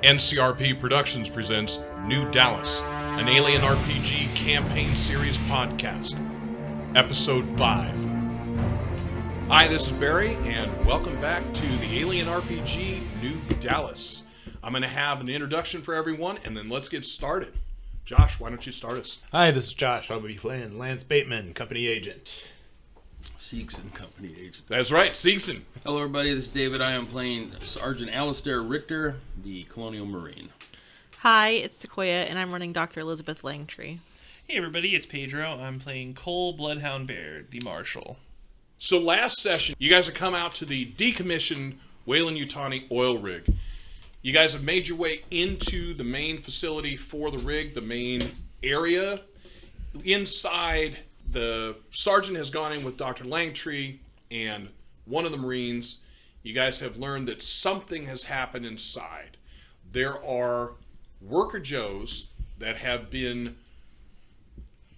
NCRP Productions presents New Dallas, an Alien RPG campaign series podcast. Episode 5. Hi, this is Barry, and welcome back to the Alien RPG New Dallas. I'm going to have an introduction for everyone, and then let's get started. Josh, why don't you start us? Hi, this is Josh. I'll be playing Lance Bateman, company agent. Seegson, company agent. That's right, Seegson. Hello, everybody. This is David. I am playing Sergeant Alister Rictor, the Colonial Marine. Hi, it's Sequoia, and I'm running Dr. Elizabeth Langtree. Hey, everybody. It's Pedro. I'm playing Cole Bloodhound Baird, the Marshal. So last session, you guys have come out to the decommissioned Weyland-Yutani oil rig. You guys have made your way into the main facility for the rig, the main area. Inside, the sergeant has gone in with Dr. Langtree and one of the Marines. You guys have learned that something has happened inside. There are worker Joes that have been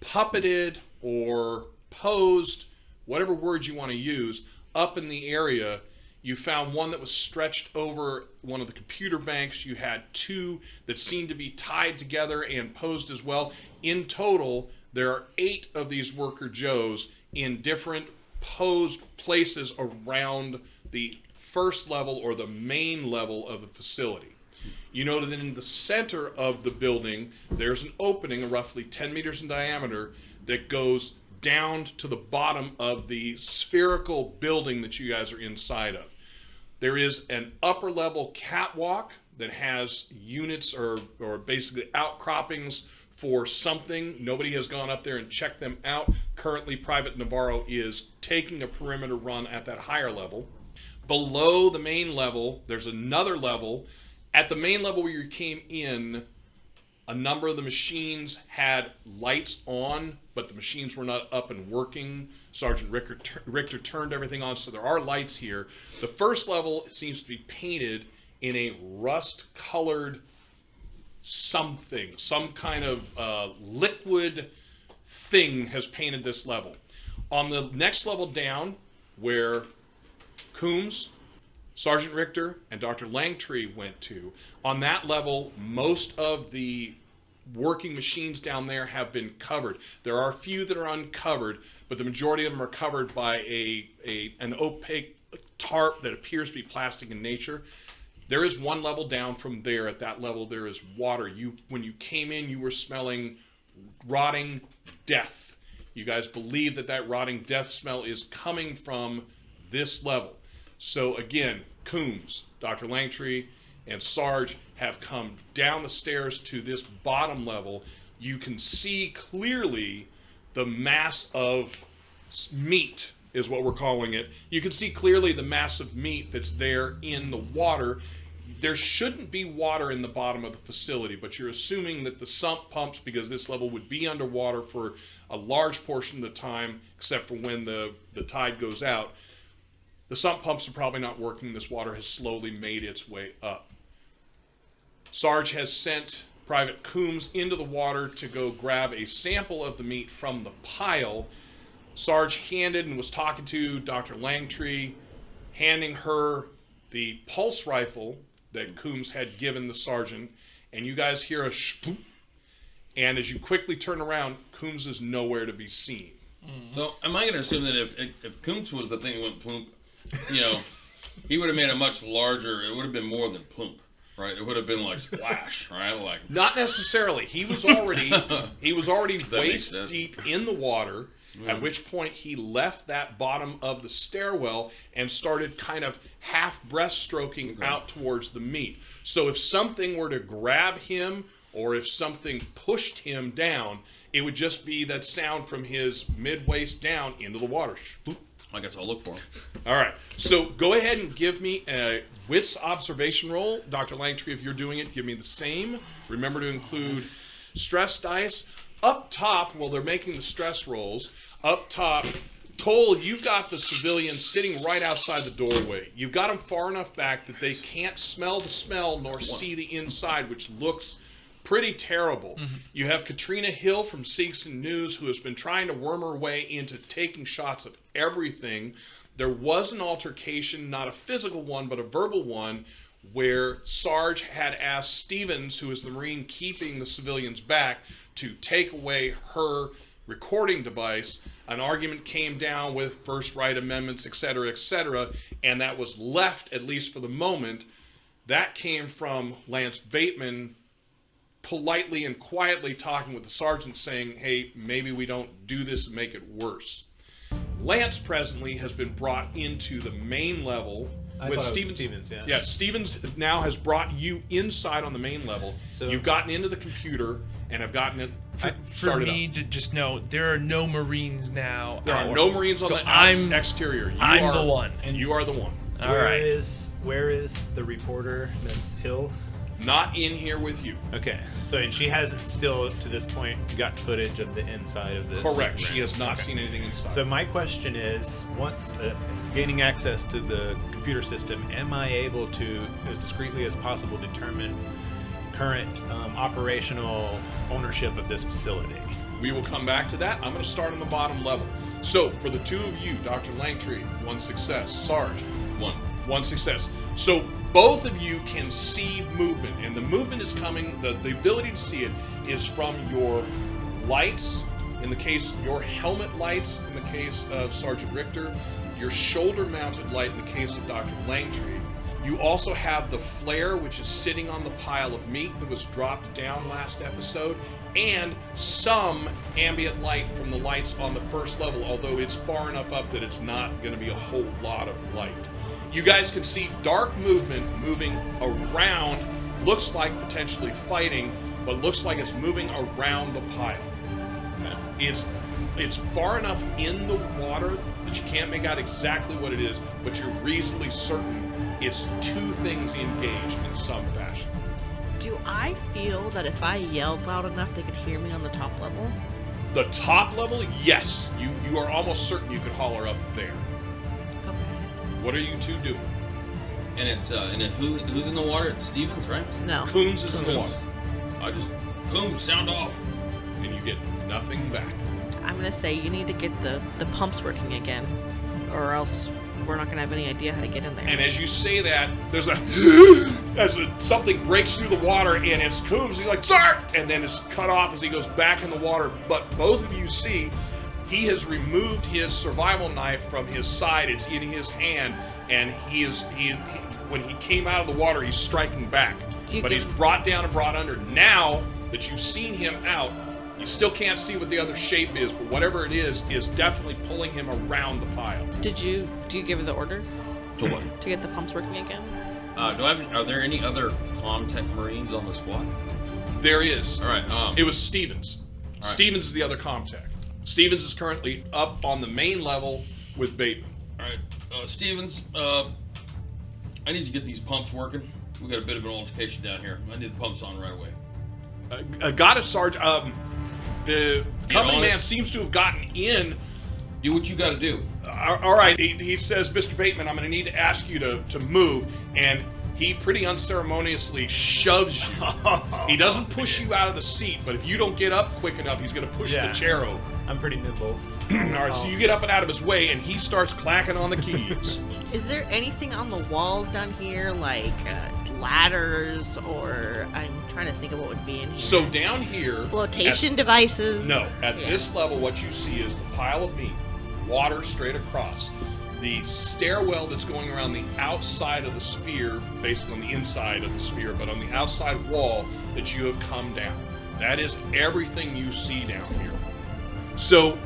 puppeted or posed, whatever word you want to use, up in the area. You found one that was stretched over one of the computer banks. You had two that seemed to be tied together and posed as well. In total, there are 8 of these worker Joes in different posed places around the first level or the main level of the facility. You know that in the center of the building, there's an opening roughly 10 meters in diameter that goes down to the bottom of the spherical building that you guys are inside of. There is an upper level catwalk that has units or basically outcroppings for something. Nobody has gone up there and checked them out. Currently, Private Navarro is taking a perimeter run at that higher level. Below the main level, there's another level. At the main level where you came in, a number of the machines had lights on, but the machines were not up and working. Sergeant Rictor turned everything on, so there are lights here. The first level seems to be painted in a rust-colored something. Some kind of liquid thing has painted this level. On the next level down, where Coombs, Sergeant Rictor, and Dr. Langtree went to, on that level, most of the working machines down there have been covered. There are a few that are uncovered, but the majority of them are covered by an opaque tarp that appears to be plastic in nature. There is one level down from there. At that level, there is water. When you came in, you were smelling rotting death. You guys believe that rotting death smell is coming from this level. So again, Coombs, Dr. Langtree, and Sarge have come down the stairs to this bottom level. You can see clearly the mass of meat, is what we're calling it. You can see clearly the mass of meat that's there in the water. There shouldn't be water in the bottom of the facility, but you're assuming that the sump pumps, because this level would be underwater for a large portion of the time, except for when the tide goes out. The sump pumps are probably not working. This water has slowly made its way up. Sarge has sent Private Coombs into the water to go grab a sample of the meat from the pile. Sarge handed and was talking to Dr. Langtree, handing her the pulse rifle that Coombs had given the sergeant, and you guys hear a shpoop, and as you quickly turn around, Coombs is nowhere to be seen. So, am I going to assume that if Coombs was the thing that went plump, he would have made a much larger, it would have been more than plump, right? It would have been like splash, right? Like not necessarily. He was already waist deep in the water. At which point he left that bottom of the stairwell and started kind of half breaststroking out towards the meat. So if something were to grab him or if something pushed him down, it would just be that sound from his mid-waist down into the water. I guess I'll look for him. All right. So go ahead and give me a wits observation roll. Dr. Langtree, if you're doing it, give me the same. Remember to include stress dice. Up top, while they're making the stress rolls, up top, Cole, you've got the civilians sitting right outside the doorway. You've got them far enough back that they can't smell the smell nor see the inside, which looks pretty terrible. Mm-hmm. You have Katrina Hill from Seegson News, who has been trying to worm her way into taking shots of everything. There was an altercation, not a physical one, but a verbal one, where Sarge had asked Stevens, who is the Marine keeping the civilians back, to take away her recording device. An argument came down with first right amendments, etc., and that was left, at least for the moment. That came from Lance Bateman politely and quietly talking with the sergeant saying, hey, maybe we don't do this and make it worse. Lance presently has been brought into the main level with Stevens. Yeah, Stevens now has brought you inside on the main level. So you've gotten into the computer and have gotten it for me to just know, there are no Marines now. There are no Marines on the exterior. I'm the one. And you are the one. All right. Where is the reporter, Miss Hill? Not in here with you. Okay, so and she hasn't still to this point got footage of the inside of this. Correct. She has not seen anything inside. So my question is, once gaining access to the computer system, am I able to, as discreetly as possible, determine current operational ownership of this facility? We will come back to that. I'm going to start on the bottom level. So for the two of you, Dr. Langtree, 1 success. Sarge, 1 success. So both of you can see movement, and the movement is coming, the ability to see it is from your lights, in the case of your helmet lights, in the case of Sergeant Rictor, your shoulder-mounted light in the case of Dr. Langtree. You also have the flare, which is sitting on the pile of meat that was dropped down last episode, and some ambient light from the lights on the first level, although it's far enough up that it's not going to be a whole lot of light. You guys can see dark movement moving around, looks like potentially fighting, but looks like it's moving around the pile. It's far enough in the water that you can't make out exactly what it is, but you're reasonably certain it's two things engaged in some fashion. Do I feel that if I yelled loud enough, they could hear me on the top level? The top level, yes. You are almost certain you could holler up there. Okay. What are you two doing? And it's who's in the water? It's Stevens, right? No. Coombs is in the water. Coombs, sound off. And you get nothing back. I'm going to say you need to get the pumps working again, or else we're not going to have any idea how to get in there. And as you say that, there's something breaks through the water, and it's Coombs. He's like, "Sir!" And then it's cut off as he goes back in the water. But both of you see he has removed his survival knife from his side. It's in his hand, and when he came out of the water, he's striking back. But he's brought down and brought under. Now that you've seen him out, you still can't see what the other shape is, but whatever it is definitely pulling him around the pile. Do you give the order? To what? To get the pumps working again? Are there any other Comtech Marines on the squad? There is. All right. It was Stevens. Right. Stevens is the other Comtech. Stevens is currently up on the main level with Bateman. All right. Stevens, I need to get these pumps working. We got a bit of an altercation down here. I need the pumps on right away. Got it, Sarge. The company man seems to have gotten in. Do what you got to do. All right. He says, Mr. Bateman, I'm going to need to ask you to move. And he pretty unceremoniously shoves you. He doesn't push you out of the seat, but if you don't get up quick enough, he's going to push the chair over. I'm pretty nimble. All right, so you get up and out of his way, and he starts clacking on the keys. Is there anything on the walls down here, like ladders, or I'm trying to think of what would be in here? So down here... Flotation devices? No. At this level, what you see is the pile of meat, water straight across, the stairwell that's going around the outside of the sphere, basically on the inside of the sphere, but on the outside wall that you have come down. That is everything you see down here. So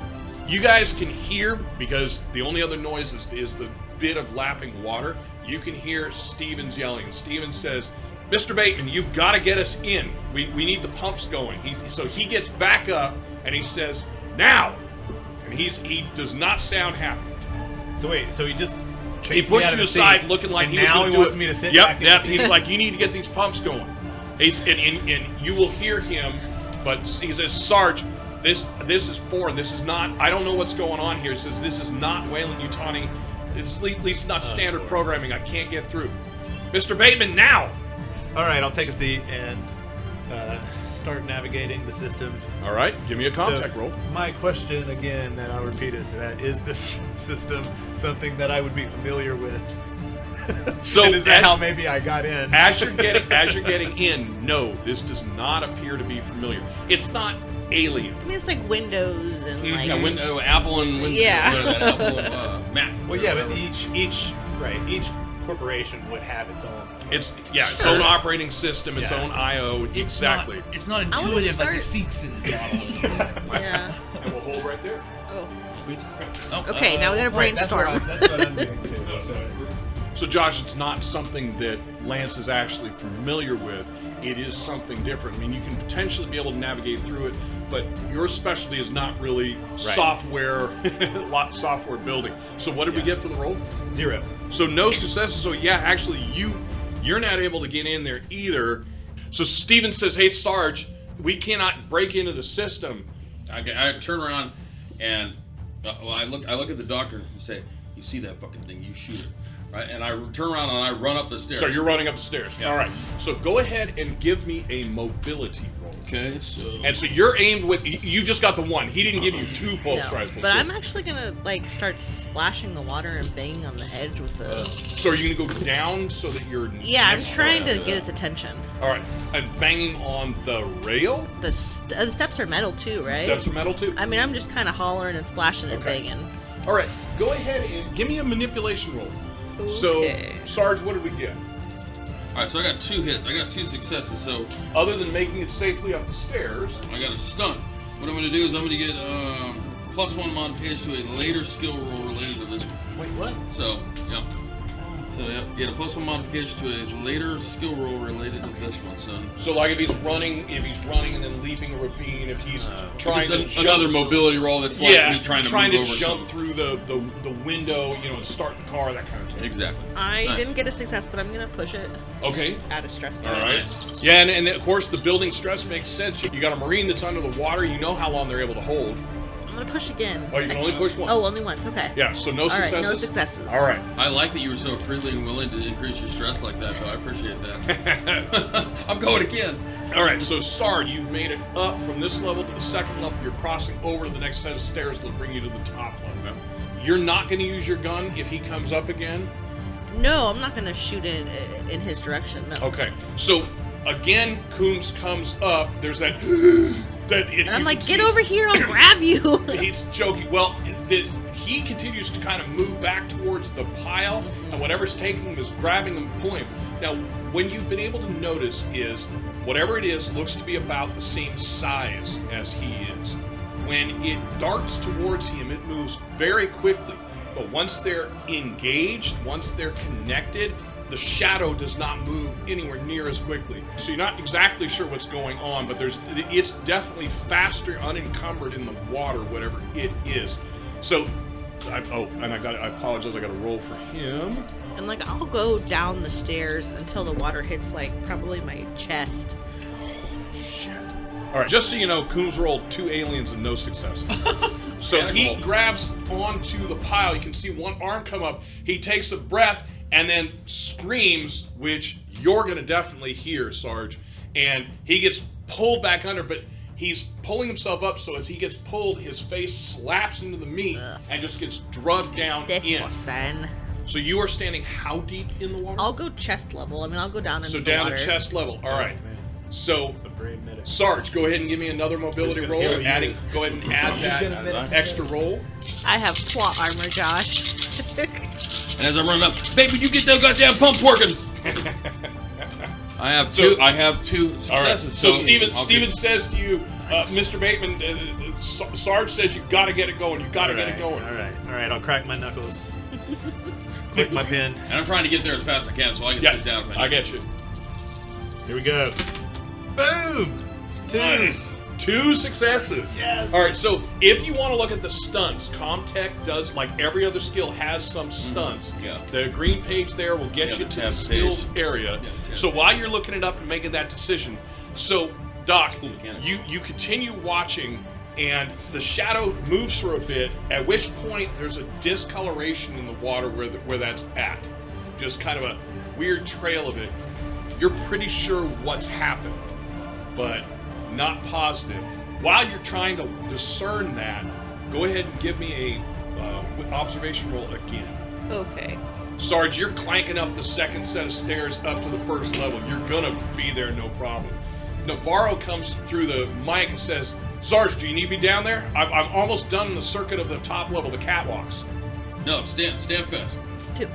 you guys can hear, because the only other noise is the bit of lapping water, you can hear Stevens yelling. Stevens says, Mr. Bateman, you've got to get us in. We need the pumps going. So he gets back up and he says, now! And he does not sound happy. So wait, so he just He pushed you aside looking like he was going to do it. Now he wants me to sit back. Yep. He's like, you need to get these pumps going. And you will hear him, but he says, Sarge, this is foreign. This is not, I don't know what's going on here. He says, this is not Weyland-Yutani. It's at least not standard programming. I can't get through. Mr. Bateman, now! All right, I'll take a seat and start navigating the system. All right, give me a contact roll. My question, again, and I'll repeat, is this system something that I would be familiar with? So And is that how maybe I got in? as you're getting in, no, this does not appear to be familiar. It's not alien. I mean, it's like windows and like. Yeah, Apple and Windows. Yeah. Apple and Mac. Well, yeah, but each corporation would have its own. It's its Sure. own operating system, its Yeah. own I/O. Exactly. It's not wanna intuitive like the start- Seekson model. Yeah. And we'll hold right there. Oh. Oh, Okay, now we gotta brainstorm. That's what I'm doing too. So. So, Josh, it's not something that Lance is actually familiar with. It is something different. I mean, you can potentially be able to navigate through it, but your specialty is not really software building. So, what did we get for the roll? 0. So, no successes. So, yeah, actually, you're not able to get in there either. So, Steven says, "Hey, Sarge, we cannot break into the system." I turn around and I look at the doctor and say, "You see that fucking thing? You shoot it." Right, and I turn around and I run up the stairs. So you're running up the stairs. Yeah. All right. So go ahead and give me a mobility roll. Okay, so And so you're aimed with. You just got the one. He didn't give you 2 pulse No, rifles. but I'm actually gonna like start splashing the water and banging on the edge with the. So are you gonna go down so that you're? Yeah, I'm next just trying to yeah. get its attention. All right. And banging on the rail. The steps are metal too, right? Steps are metal too. I mean, I'm just kind of hollering and splashing and Okay. banging. All right. Go ahead and give me a manipulation roll. Okay. So Sarge, what did we get? all right, so I got 2 hits. I got 2 successes. So Other than making it safely up the stairs. I got a stunt. What I'm going to do is I'm going to get +1 modification to a later skill roll related to this one. Wait, what? So yeah. So yeah, get a +1 modification to a later skill roll related to this one, son. So like if he's running and then leaping a ravine, if he's trying to Just jump another through- mobility roll that's like me trying to move over jump something. through the window, and start the car, that kind of thing. Exactly. I Nice. didn't get a success, but I'm gonna push it Okay. out of stress. All right. Yeah, and of course the building stress makes sense. You got a Marine that's under the water. You know how long they're able to hold. I'm gonna push again. Oh, you can only push once. Oh, only once. Okay. Yeah. So no All right, successes. no successes. All right. I like that you were so freely and willing to increase your stress like that, though. I appreciate that. I'm going again. All right. So Sarge, you've made it up from this level to the second level. You're crossing over to the next set of stairs that'll bring you to the top level. You're not going to use your gun if he comes up again. No, I'm not gonna shoot in his direction. No. Okay. So again, Coombs comes up. There's that. And I'm like, get over here! I'll grab you. He's joking. Well, he continues to kind of move back towards the pile, and whatever's taking him is grabbing him, pulling him. Now, when you've been able to notice is whatever it is looks to be about the same size as he is. When it darts towards him, it moves very quickly. But once they're engaged, once they're connected, the shadow does not move anywhere near as quickly. So you're not exactly sure what's going on, but it's definitely faster, unencumbered in the water, whatever it is. So, I apologize, I got to roll for him. And like, I'll go down the stairs until the water hits like probably my chest. All right, just so you know, Coombs rolled 2 aliens and no successes. So he Animal. grabs onto the pile. You can see one arm come up. He takes a breath and then screams, which you're going to definitely hear, Sarge. And he gets pulled back under, but he's pulling himself up, so as he gets pulled, his face slaps into the meat and just gets drugged down in. Disgusting. So you are standing how deep in the water? I'll go chest level. I mean, I'll go down into So the down water. to chest level. All right. So It's a brave medic. Sarge, go ahead and give me another mobility Who's roll. gonna heal you? Go ahead and add gonna that medic? extra roll. I have plot armor, Josh. And as I'm running up, baby, you get those goddamn pumps working. I have So- 2. I have 2 successes. All right. So Steven I'll says to you, Mr. Bateman, Sarge says you got to get it going. You got to get it going. All right. I'll crack my knuckles. Click my pin. And I'm trying to get there as fast as I can so I can Yes, sit down. If I need. get you. Here we go. Boom. 2. Nice. 2 successes. Yes. All right. So if you want to look at the stunts, Comtech does, like every other skill, has some stunts. Yeah. The green page there will get Yeah, you the to the tab skills page. area. Yeah, the tab So page. while you're looking it up and making that decision, so Doc, Cool mechanic. you continue watching, and the shadow moves for a bit. At which point, there's a discoloration in the water where that's at. Just kind of a weird trail of it. You're pretty sure what's happened, but not positive. While you're trying to discern that, go ahead and give me a observation roll again. Okay. Sarge, you're clanking up the second set of stairs up to the first level. You're gonna be there, no problem. Navarro comes through the mic and says, Sarge, do you need me down there? I'm almost done in the circuit of the top level, the catwalks. No, stand fast. 2.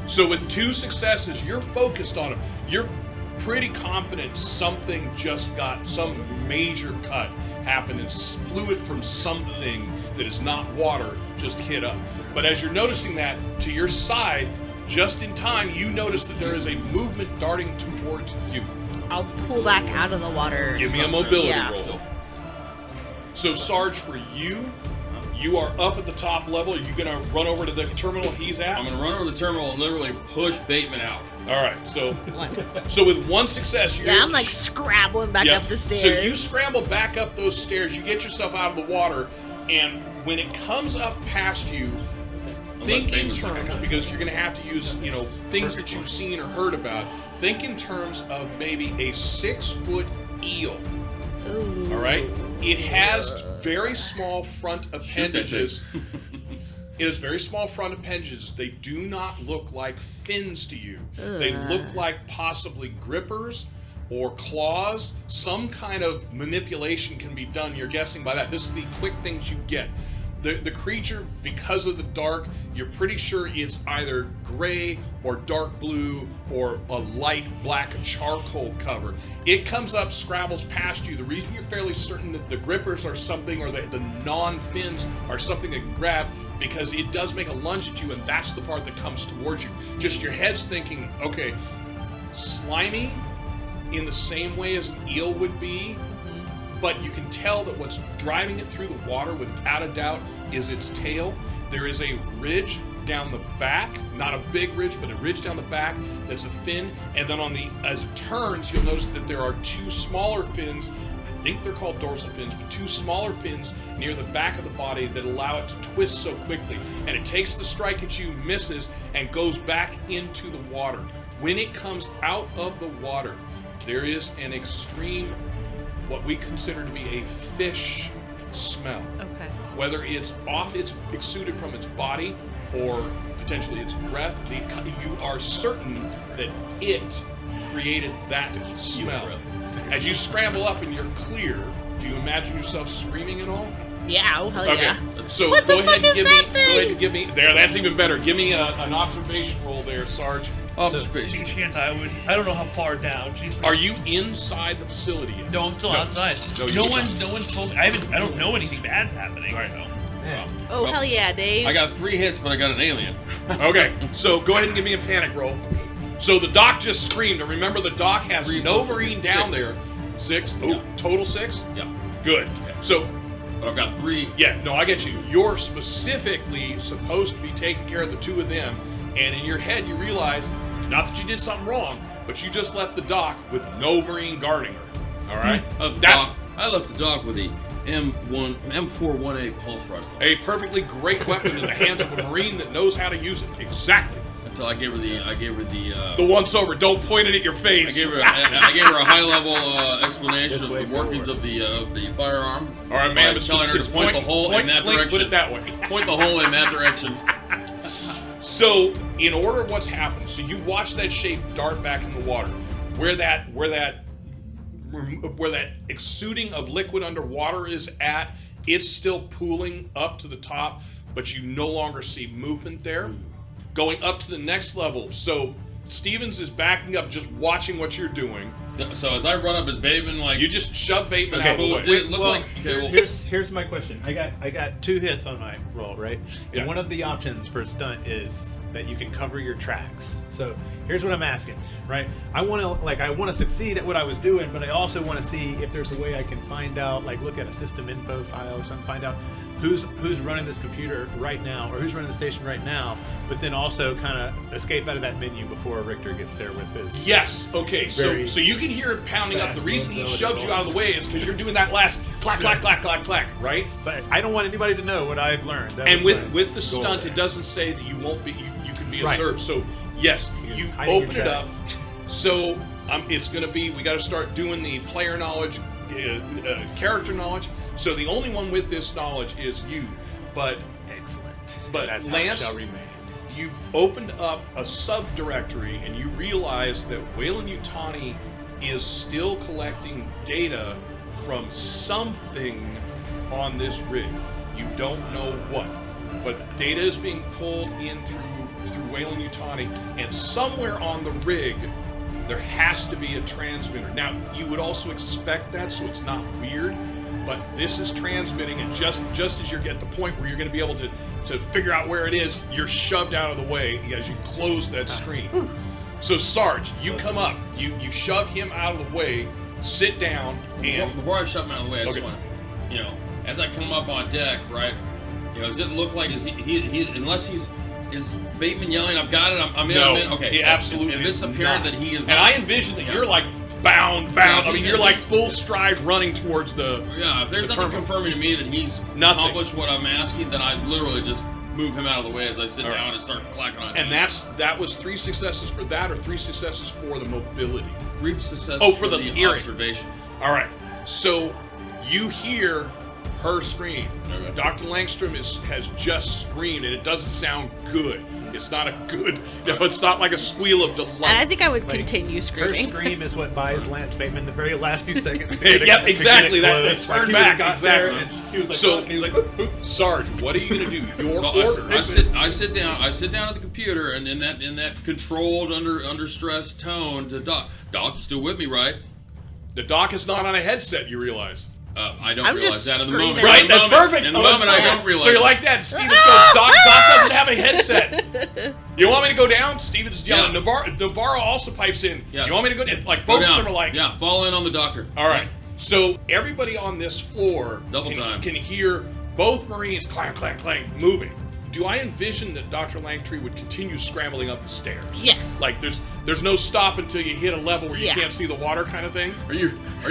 So with 2 successes, you're focused on them. You're pretty confident something just got, some major cut happened, and fluid from something that is not water just hit up. But as you're noticing that, to your side, just in time, you notice that there is a movement darting towards you. I'll pull back out of the water. Give me a mobility Yeah. roll. So Sarge, for you, you are up at the top level. Are you gonna run over to the terminal he's at? I'm gonna run over the terminal and literally push Bateman out. All right. So, 1. so with 1 success, you're Yeah, I'm like scrabbling back Yeah. up the stairs. So you scramble back up those stairs. You get yourself out of the water, and when it comes up past you, think in Bateman's terms, back. because you're going to have to use, things that you've seen or heard about. Think in terms of maybe a 6-foot eel. Ooh. All right. It has very small front appendages. It has very small front appendages. They do not look like fins to you. They look like possibly grippers or claws. Some kind of manipulation can be done. You're guessing by that. This is the quick things you get. The creature, because of the dark, you're pretty sure it's either gray or dark blue or a light black charcoal cover. It comes up, scrabbles past you. The reason you're fairly certain that the grippers are something, or the non-fins are something that can grab, because it does make a lunge at you, and that's the part that comes towards you. Just your head's thinking, okay, slimy in the same way as an eel would be, but you can tell that what's driving it through the water, without a doubt, is its tail. There is a ridge down the back, not a big ridge, but a ridge down the back that's a fin, and then as it turns, you'll notice that there are 2 smaller fins. I think they're called dorsal fins, but 2 smaller fins near the back of the body that allow it to twist so quickly. And it takes the strike at you, misses, and goes back into the water. When it comes out of the water, there is an extreme, what we consider to be a fish smell. Okay. Whether it's exuded from its body or potentially its breath, you are certain that it created that smell. As you scramble up and you're clear, do you imagine yourself screaming at all? Yeah, oh hell Okay, yeah. so What the go ahead fuck and is give me. that Go thing? ahead and give me. There, that's even better. Give me an observation roll there, Sarge. Observation. Chance I don't know how far down. Jeez, Are you inside the facility yet? No, I'm still No. outside. No, No you're one not. told me. I don't know anything bad's happening. Right. So. Oh Well, hell yeah, Dave. I got 3 hits, but I got an alien. Okay, so go ahead and give me a panic roll. So the doc just screamed, and remember the doc has 3 no plus marine down 6. there. 6? Oh, Yeah. total 6? Yeah. Good. So, But I've got 3. yeah, no, I get you. You're specifically supposed to be taking care of the 2 of them, and in your head you realize, not that you did something wrong, but you just left the dock with no marine guarding her. All right? I left the dock with the M41A pulse rifle A perfectly great weapon in the hands of a marine that knows how to use it. Exactly. until I gave her the The once over. Don't point it at your I face. gave her a high level explanation Just of way the workings of the firearm. All right, man. By It's telling her just to point the hole in that clink, direction. Put it that way. Point the hole in that direction. So, in order, what's happened? So you watch that shape dart back in the water, where that exuding of liquid underwater is at. It's still pooling up to the top, but you no longer see movement there. Going up to the next level. So Stevens is backing up, just watching what you're doing. So as I run up, is Bateman like? You just shove Bateman Okay, out of the well, way. did it look Well, like? Okay, well, here's my question. I got 2 hits on my roll, right? Yeah. And one of the options for stunt is that you can cover your tracks. So here's what I'm asking, right? I want to succeed at what I was doing, but I also want to see if there's a way I can find out, like look at a system info file or something, find out who's running this computer right now, or who's running the station right now, but then also kind of escape out of that menu before Rictor gets there with his. Yes. Okay. Very So you can hear it pounding up. The fast reason he mobility shoves you rolls. out of the way is because you're doing that last clack, clack, clack, clack, clack, right? So I don't want anybody to know what I've learned. That And was with my the goal stunt, there. it doesn't say that you won't be. You can be Right. observed. So yes, You're you hiding your open it up. tracks. So it's going to be. We got to start doing the player knowledge, character knowledge. So the only one with this knowledge is you. But Excellent. But That's Lance- how it shall remain. you've opened up a subdirectory and you realize that Weyland-Yutani is still collecting data from something on this rig. You don't know what, but data is being pulled in through Weyland-Yutani, and somewhere on the rig there has to be a transmitter. Now, you would also expect that, so it's not weird, but this is transmitting, and just as you get the point where you're going to be able to figure out where it is, you're shoved out of the way as you close that screen. So, Sarge, you come up, you shove him out of the way, sit down, and... Before I shove him out of the way, I just want to, as I come up on deck, right, does it look like, is Bateman yelling, I've got it, I'm in, no, I'm in? Okay. He absolutely if it's apparent that he is... And I envision that you're like bound. I mean, you're like full stride running towards the... Yeah, if there's nothing confirming to me that he's accomplished what I'm asking, then I literally just move him out of the way as I sit down and start clacking on him. And that was 3 successes for that, or 3 successes for the mobility? 3 successes for the observation. All right. So you hear her scream. Okay. Dr. Langstrom has just screamed, and it doesn't sound good. It's not a good, it's not like a squeal of delight. And I think I would continue screaming. Her scream is what buys Lance Bateman the very last few seconds. Yep, exactly. That turn back. Exactly. And he was like, So, and he was like, Sarge, what are you going to do? Your orders. I sit down at the computer, and in that controlled, under stress tone, the doc, you still with me, right? The doc is not on a headset, you realize. I don't realize that in the moment. Right, that's perfect. In the moment, I don't realize. So you're like that. Stevens goes, Doc doesn't have a headset. You want me to go down? Stevens yelling. Navarro also pipes in. Yes. You want me to go down? Like, both of them are like... Yeah, fall in on the doctor. All right. So everybody on this floor can hear both Marines clang, clang, clang, moving. Do I envision that Dr. Langtree would continue scrambling up the stairs? Yes. Like there's no stop until you hit a level where you can't see the water kind of thing? Are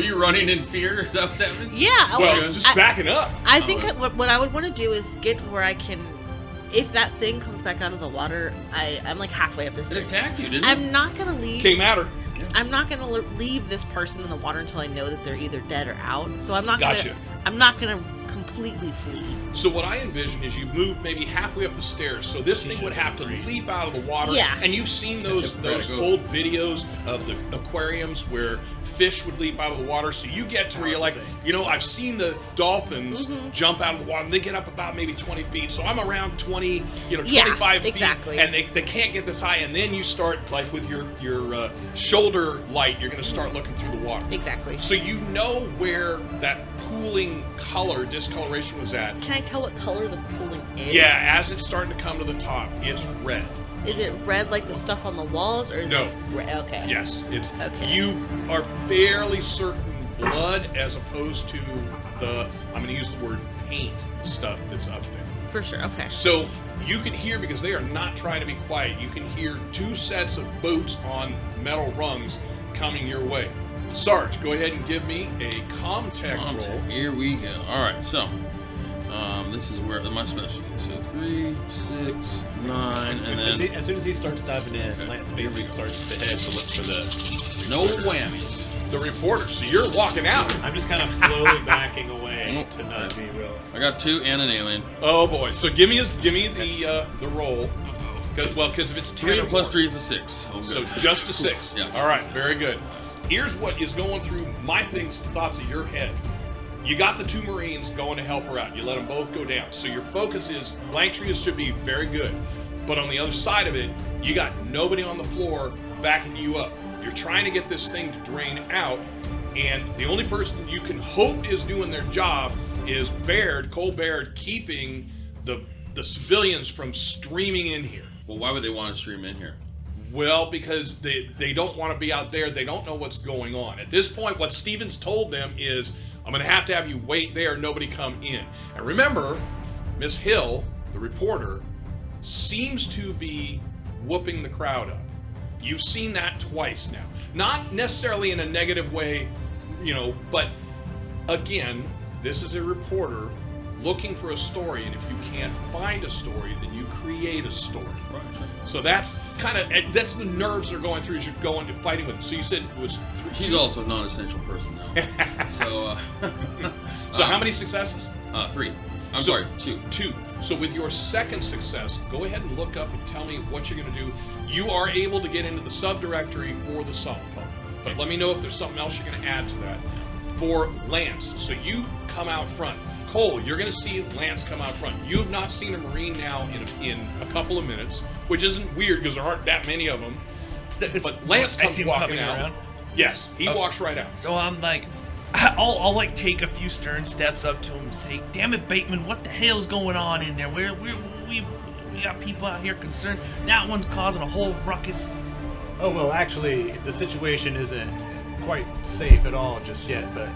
you running in fear? Is that what's happening? Yeah. Well, just backing up. I think what I would want to do is get where I can, if that thing comes back out of the water, I'm like halfway up the stairs. It attacked you, didn't it? I'm not going to leave. Came at her. I'm not going to leave this person in the water until I know that they're either dead or out. So I'm not Gotcha. going to. I'm not going to completely flee. So what I envision is you move maybe halfway up the stairs, so this thing would have to leap out of the water. Yeah. And you've seen those old videos of the aquariums where fish would leap out of the water. So you get to where you're like, I've seen the dolphins jump out of the water, and they get up about maybe 20 feet. So I'm around 20, 25 feet. Exactly. And they can't get this high. And then you start, like with your shoulder light, you're going to start looking through the water. Exactly. So you know where that pooling color, discoloration was at. Can I tell what color the pooling is? Yeah, as it's starting to come to the top, it's red. Is it red like the stuff on the walls, or is it red? Okay. Yes, it's okay. You are fairly certain blood as opposed to the, I'm going to use the word paint stuff that's up there. For sure, okay. So you can hear, because they are not trying to be quiet, you can hear 2 sets of boots on metal rungs coming your way. Sarge, go ahead and give me a Comtech roll. Here we go. All right, so this is where my specialty. So 3, 6, 9, and then as soon as he starts diving in, Lance Bateman starts to head to look for the no whammies. The reporter. So you're walking out. I'm just kind of slowly backing away to not be real. I got 2 and an alien. Oh boy! So give me the roll. Because if it's 10 3 plus 3 is a 6. So just a 6. Yeah. All right. Very good. Here's what is going through my thoughts of your head. You got the 2 Marines going to help her out. You let them both go down. So your focus is Langtree should be very good. But on the other side of it, you got nobody on the floor backing you up. You're trying to get this thing to drain out, and the only person you can hope is doing their job is Cole Baird, keeping the civilians from streaming in here. Well, why would they want to stream in here? Well, because they don't want to be out there. They don't know what's going on. At this point, what Stevens told them is, I'm going to have you wait there, nobody come in. And remember, Miss Hill, the reporter, seems to be whooping the crowd up. You've seen that twice now. Not necessarily in a negative way, but again, this is a reporter looking for a story, and if you can't find a story, then you create a story. Right. So that's that's the nerves that are going through as you're going to fighting with them. So you said it was... She's also a non-essential person now. So how many successes? 3. I'm sorry, 2. So with your second success, go ahead and look up and tell me what you're going to do. You are able to get into the subdirectory for the salt pump. But let me know if there's something else you're going to add to that. For Lance, so you come out front. Cole, you're going to see Lance come out front. You have not seen a Marine now in a couple of minutes, which isn't weird because there aren't that many of them. But Lance I comes see him walking coming out. around. Yes, he walks right out. So I'm like, I'll like take a few stern steps up to him and say, "Damn it, Bateman, what the hell's going on in there? We got people out here concerned. That one's causing a whole ruckus." Oh, well, actually, the situation isn't quite safe at all just yet, but...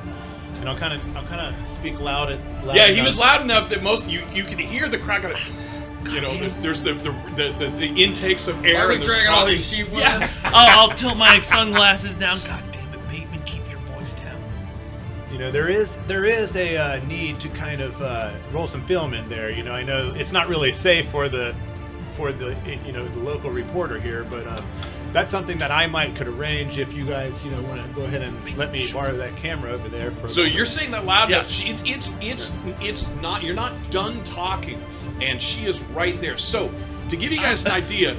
And I'll kind of speak loud. Yeah, he was loud enough that most you could hear the crack of it. You know, there's the intakes of air. Are we and dragging all these sheep with us? I'll tilt my sunglasses down. God damn it, Bateman, keep your voice down. You know, there is a need to kind of roll some film in there. You know, I know it's not really safe for the the local reporter here, but that's something that I could arrange if you guys want to go ahead and let me borrow that camera over there. So you're saying that loud enough? It's not. You're not done talking, and she is right there. So to give you guys an idea,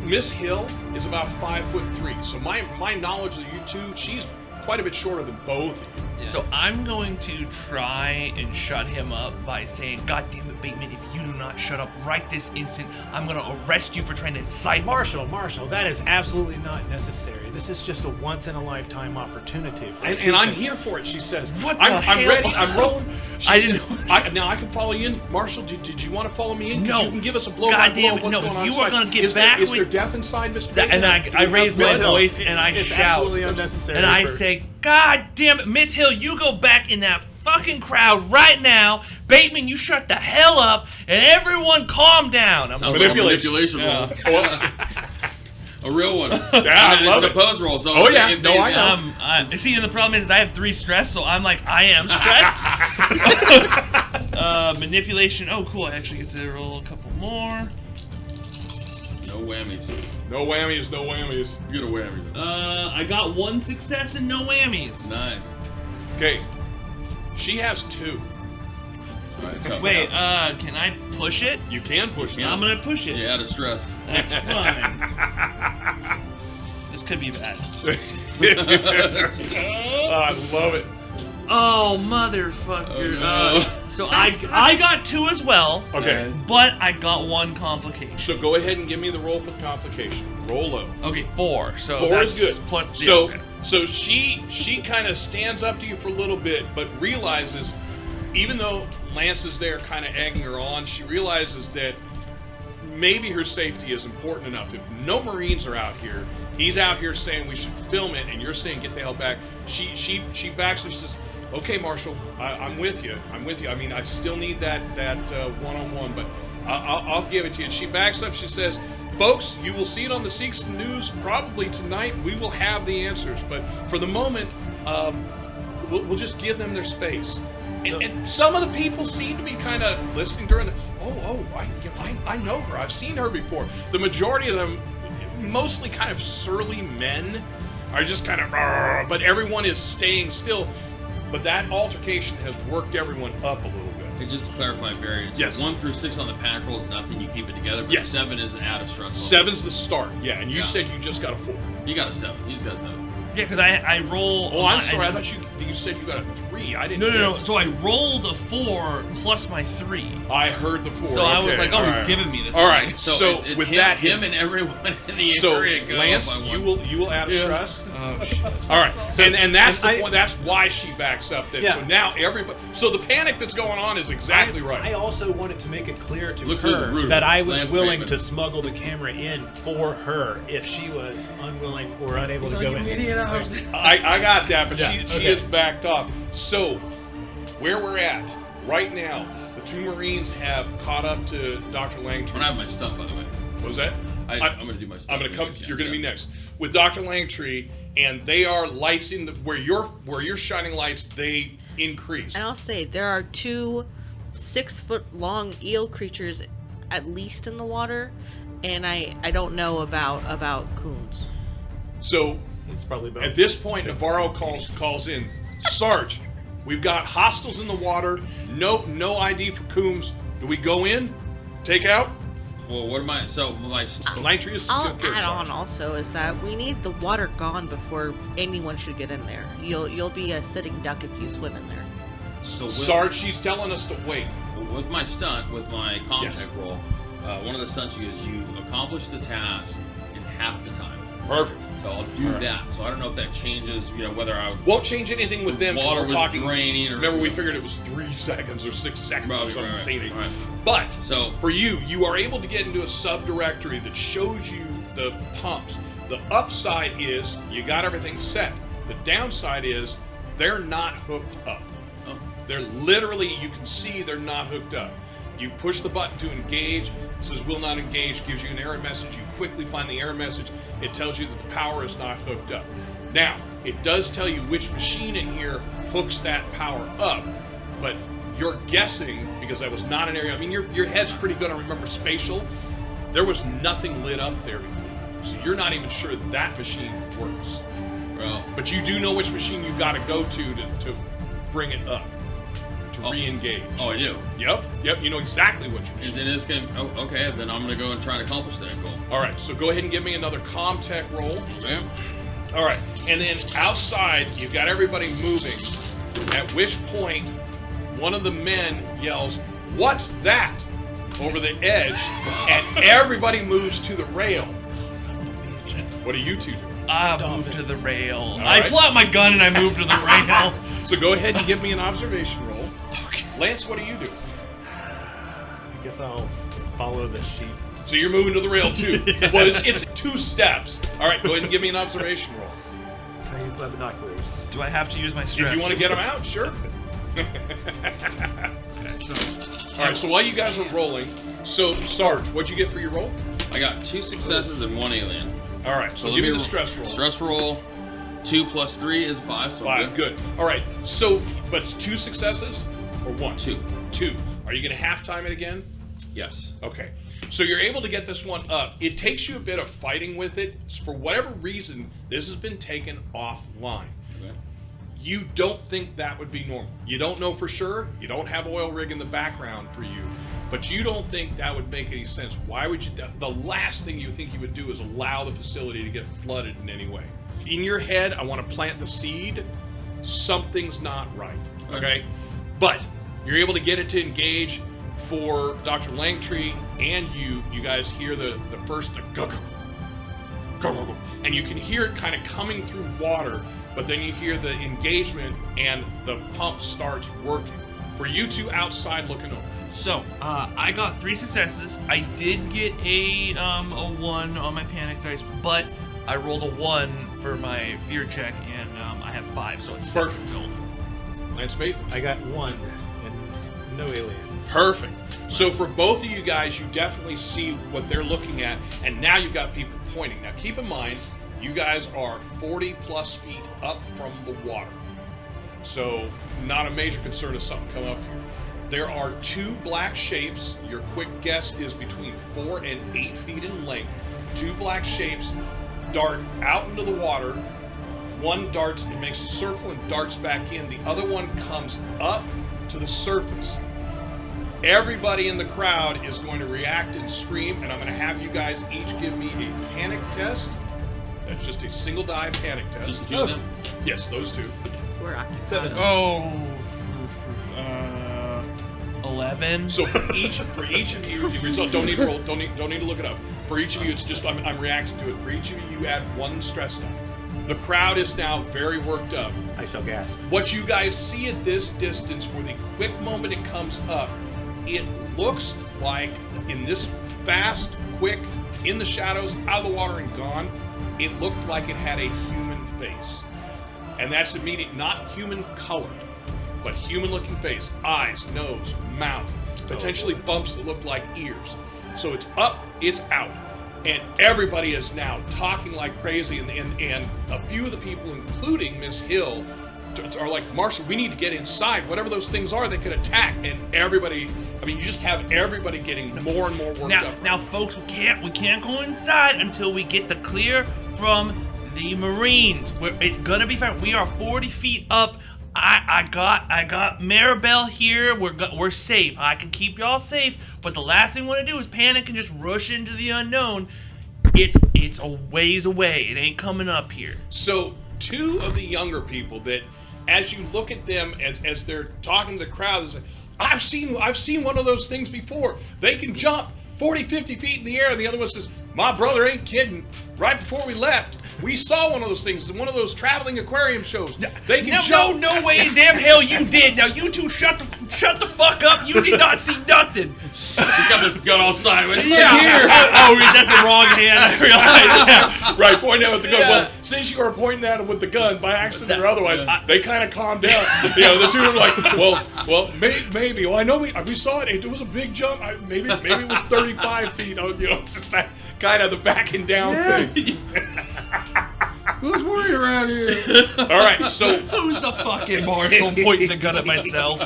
Miss Hill is about 5'3". So my knowledge of you two, she's quite a bit shorter than both of you. Yeah. So I'm going to try and shut him up by saying, "God damn it, Bateman, if you do not shut up right this instant, I'm going to arrest you for trying to incite..." Marshall, that is absolutely not necessary. This is just a once-in-a-lifetime opportunity. And I'm here for it, she says. What I'm hell? ready. I'm rolling. She I says, didn't- now I can follow you in. Marshall, did you want to follow me in? 'Cause No. you can give us a blow God by blow damn of it, what's no. going on You inside. are gonna get Is back there with- there death inside, Mr. Bateman? And Do we I have raise my blood? voice and I it's shout. absolutely unnecessary. And I say, "God damn it, Miss Hill, you go back in that fucking crowd right now. Bateman, you shut the hell up, and everyone calm down." I'm Sounds like, like a manipulation roll. A real one. Yeah, I love the it. pose roll. So Oh, yeah. No, I know. see, and the problem is I have 3 stress, so I'm like, I am stressed. Manipulation. Oh, cool. I actually get to roll a couple more. No whammies. No whammies, no whammies. You get a whammy. I got 1 success and no whammies. Nice. Okay. She has 2. All right, so Wait, can I push it? You can push it. I'm gonna push it. you add a stress. That's fine. This could be bad. I love it. Oh, motherfucker. Oh, no. So I got 2 as well. Okay. But I got 1 complication. So go ahead and give me the roll for the complication. Roll low. Okay, 4. So 4 that's is good. Plus, yeah, So okay. so she kind of stands up to you for a little bit, but realizes, even though Lance is there kind of egging her on, she realizes that maybe her safety is important enough. If no Marines are out here, he's out here saying we should film it, and you're saying get the hell back. She backs and she says, "Okay, Marshall, I'm with you. I'm with you. I mean, I still need that one-on-one, but I'll give it to you." And she backs up. She says, "Folks, you will see it on the Seeks News probably tonight. We will have the answers, but for the moment, we'll just give them their space." And some of the people seem to be kind of listening during the, I know her. I've seen her before. The majority of them, mostly kind of surly men, are just kind of, but everyone is staying still. But that altercation has worked everyone up a little bit. Hey, just to clarify, Barry, so Yes. 1 through 6 on the pack roll is nothing. You keep it together, but Yes. 7 is an out of stress level. 7's the start, yeah. And you Yeah. said you just got a 4. You got a 7. He's got a 7. Yeah, because I roll. Oh, I'm sorry. I thought you said you got a 3. I didn't. No. So I rolled a 4 plus my 3. I heard the 4. So I was Okay, like, oh, all he's right. giving me this. All right. So, So, it's with him, that, him and everyone in the so area go Lance, up by 1. you will add a stress. Oh, shit. All right, and that's and the point. That's why she backs up. That so Yeah. now everybody. So the panic that's going on is exactly right. I also wanted to make it clear to Looks a little her rude. that I was Lance willing Bateman. to smuggle the camera in for her if she was unwilling or unable to go in. I got that, but Yeah, she okay. is backed off. So where we're at right now, the 2 Marines have caught up to Dr. I'm Langtree. gonna have my stuff, by the way. What was that? I'm gonna do my stuff. I'm gonna come. Yes, You're gonna be yeah. next with Dr. Langtree, and they are lights in the where you're shining lights. They increase. And I'll say there are 2 6-foot-long eel creatures at least in the water, and I don't know about coons. So It's probably about at this point, Navarro calls in, Sarge, we've got hostiles in the water. No ID for Coombs. Do we go in? Take out? Well, what am I? So my. Langtree is I'll good, add on Sarge. also is that we need the water gone before anyone should get in there. You'll be a sitting duck if you swim in there. So Sarge, she's telling us to wait. with my stunt, with my contact Yes. roll, one of the stunts you accomplish the task in half the time. Perfect. So I'll do All right. that. So I don't know if that changes, whether I Won't change anything with them. 'cause water we're was talking. draining or Remember, we figured it was 3 seconds or 6 seconds or something insane. Right. But So for you are able to get into a subdirectory that shows you the pumps. The upside is you got everything set. The downside is they're not hooked up. oh, They're literally, you can see they're not hooked up. You push the button to engage, it says will not engage, gives you an error message. You quickly find the error message. It tells you that the power is not hooked up. Now, it does tell you which machine in here hooks that power up, but you're guessing, because that was not an area, I mean, your head's pretty good on remember spatial. There was nothing lit up there before. So you're not even sure that machine works. well, But you do know which machine you got to go to bring it up, to re-engage. oh, I do. Yep, you know exactly which Is machine. in this game? Oh, okay. Then I'm gonna go and try to accomplish that goal. All right, so go ahead and give me another Comtech roll. Okay. All right, and then outside, you've got everybody moving, at which point one of the men yells, "What's that?" over the edge, and everybody moves to the rail. Son of a bitch. What do you two do? I moved to the rail. All I right. pull out my gun and I move to the rail. So go ahead and give me an observation roll. Okay. Lance, what do you do? I guess I'll follow the sheep. So you're moving to the rail too. Well, it's 2 steps. All right, go ahead and give me an observation roll. I use my binoculars. Do I have to use my stress? If you want to get them out, sure. Okay, so All right, so while you guys are rolling, so Sarge, what'd you get for your roll? I got 2 successes and 1 alien. All right, so let give me me the roll. stress roll. Stress roll. 2 plus 3 is 5. So 5, good. All right, so but it's 2 successes or 1? 2. 2. Are you going to half time it again? Yes. Okay. So you're able to get this one up. It takes you a bit of fighting with it. For whatever reason, this has been taken offline. Okay. You don't think that would be normal. You don't know for sure. You don't have oil rig in the background for you. But you don't think that would make any sense. Why would you? The last thing you think you would do is allow the facility to get flooded in any way. In your head, I want to plant the seed. Something's not right. Okay? But you're able to get it to engage for Dr. Langtree and you. You guys hear the first go, go, go, go, go. And you can hear it kind of coming through water, but then you hear the engagement and the pump starts working. For you two outside looking over. So, I got 3 successes. I did get a 1 on my panic dice, but I rolled a 1 for my fear check, and I have 5, so it's 6 Perfect. total. Lance Bateman? I got 1 and no aliens. Perfect. So for both of you guys, you definitely see what they're looking at, and now you've got people pointing. Now keep in mind, you guys are 40 plus feet up from the water. So not a major concern if something come up here. There are 2 black shapes. Your quick guess is between 4 and 8 feet in length. 2 black shapes dart out into the water. One darts and makes a circle and darts back in. The other one comes up to the surface. Everybody in the crowd is going to react and scream, and I'm going to have you guys each give me a panic test. That's just a single die panic test. Just 2 of them. Yes, those 2. We're occupied. 7. Oh, 11. So for each of you, don't need to roll, don't need to look it up. For each of you, it's just I'm reacting to it. For each of you, you add 1 stress die. The crowd is now very worked up. I shall gasp. What you guys see at this distance, for the quick moment it comes up, it looks like in this fast, quick, in the shadows, out of the water and gone, it looked like it had a human face. And that's immediate, not human colored, but human looking face, eyes, nose, mouth, potentially bumps that look like ears. So it's up, it's out. And everybody is now talking like crazy, and a few of the people, including Miss Hill, are like, Marshall, we need to get inside. Whatever those things are, they could attack. And everybody, I mean, you just have everybody getting more and more worked up. Now, folks, we can't go inside until we get the clear from the Marines. It's gonna be fine. We are 40 feet up. I got Maribel here. We're safe. I can keep y'all safe. But the last thing we want to do is panic and just rush into the unknown. It's a ways away. It ain't coming up here. So 2 of the younger people that, as you look at them as they're talking to the crowd, is like, I've seen one of those things before. They can jump 40, 50 feet in the air. And the other one says, my brother ain't kidding. Right before we left, we saw one of those things in one of those traveling aquarium shows. They can jump. No way in damn hell you did. Now you two shut the fuck up. You did not see nothing. He's got this gun all sideways. Yeah. Here. Oh, that's the wrong hand. I realized. Right, pointing out with the gun. Yeah. Well, since you are pointing at him with the gun, by accident or otherwise, they kind of calmed down. The 2 are like, well, maybe. Well, I know we saw it. It was a big jump. Maybe it was 35 feet. It's just that kind of the backing down thing. Who's worried around here? All right, so Who's the fucking marshal pointing the gun at myself?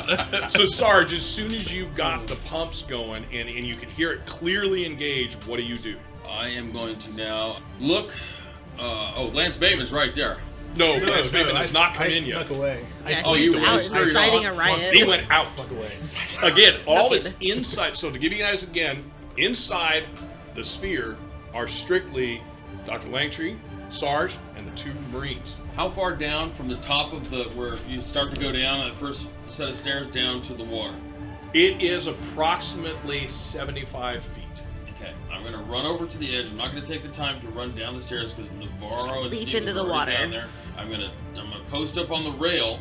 so Sarge, as soon as you got the pumps going and you can hear it clearly engage, what do you do? I am going to now look. Lance Bateman's right there. No, Lance Bateman has not come in snuck yet. away. Yeah, Oh, he's you out were inciting a riot. He went out. Snuck away. Again, all Okay. that's inside. So to give you guys again, inside the sphere are strictly Dr. Langtree, Sarge, and the 2 Marines. How far down from the top of where you start to go down that first set of stairs down to the water? It is approximately 75 feet. Okay, I'm going to run over to the edge. I'm not going to take the time to run down the stairs because Navarro and Leap Steven into the are already water. down there. I'm going to post up on the rail,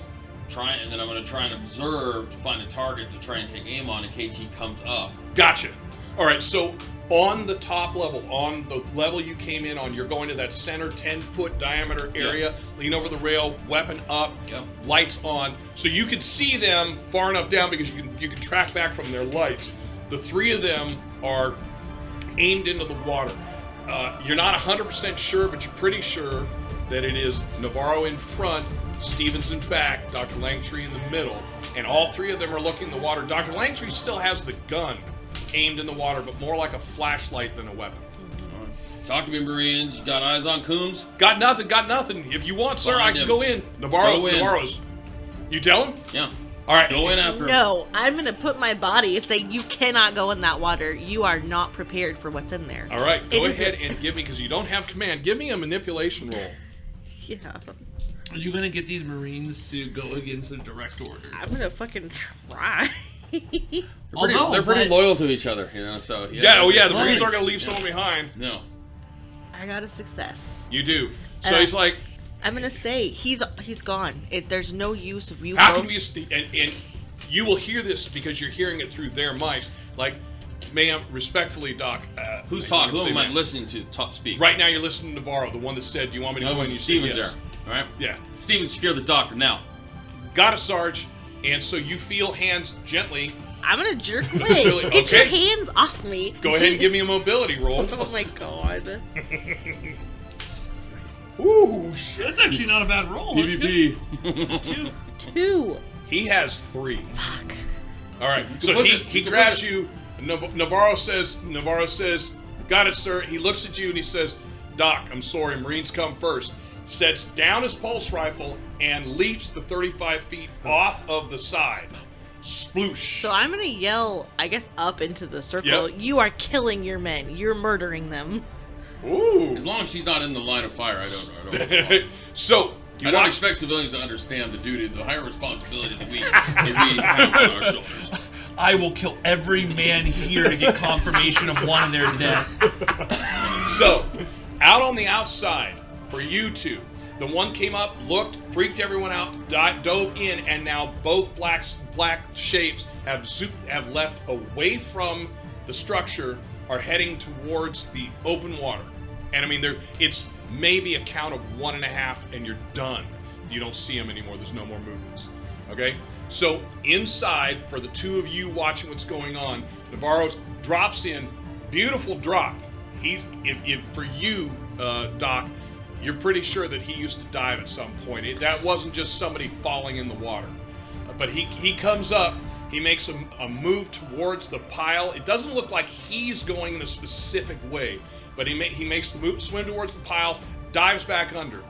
and then I'm going to try and observe to find a target to try and take aim on in case he comes up. Gotcha. All right, so on the top level, on the level you came in on, you're going to that center 10-foot diameter area, lean over the rail, weapon up, lights on. So you can see them far enough down because you can track back from their lights. The 3 of them are aimed into the water. You're not 100% sure, but you're pretty sure that it is Navarro in front, Stevens in back, Dr. Langtree in the middle, and all 3 of them are looking in the water. Dr. Langtree still has the gun aimed in the water, but more like a flashlight than a weapon. Talk to me, Marines. You got eyes on Coombs? Got nothing. If you want, sir, I can go in. Navarro's. You tell him? Yeah. All right. Go in after him. No, I'm gonna put my body and say you cannot go in that water. You are not prepared for what's in there. All right, go It is ahead and give me, because you don't have command, give me a manipulation roll. Yeah, Are you gonna get these Marines to go against the direct order? I'm gonna fucking try. They're pretty loyal to each other, so... The Marines aren't going to leave someone behind. No. I got a success. You do. So he's like, I'm gonna say he's gone. There's no use of you how both. can we... And you will hear this because you're hearing it through their mics. Like, ma'am, respectfully, Doc. Who's talking? Who am I listening to speak? Right now you're listening to Navarro, the one that said, do you want me to go in? You said Steven's yes. there. All right? Yeah. Steven, secure the doctor now. Got it, Sarge. And so you feel hands gently. I'm gonna jerk away. Really? Get your Okay. hands off me. Go ahead and give me a mobility roll. Oh my god. Ooh, shit. That's actually not a bad roll. PvP. 2. He has 3. Fuck. All right. So put he it- he you can grabs put you. Navarro says, got it, sir. He looks at you and he says, Doc, I'm sorry, Marines come first. Sets down his pulse rifle and leaps the 35 feet off of the side. Sploosh. So I'm gonna yell, I guess, up into the circle. Yep. You are killing your men. You're murdering them. Ooh. As long as she's not in the line of fire, I don't So, I don't expect civilians to understand the duty, the higher responsibility that we have on our shoulders. I will kill every man here to get confirmation of one and their death. So, out on the outside, for you two, the one came up, looked, freaked everyone out, dove in, and now both black shapes have left away from the structure, are heading towards the open water. And I mean, it's maybe a count of 1.5, and you're done. You don't see them anymore. There's no more movements. Okay? So inside, for the 2 of you watching what's going on, Navarro drops in. Beautiful drop. If for you, Doc, you're pretty sure that he used to dive at some point. That wasn't just somebody falling in the water. But he comes up, he makes a move towards the pile. It doesn't look like he's going in a specific way, but he makes the move, swim towards the pile, dives back under,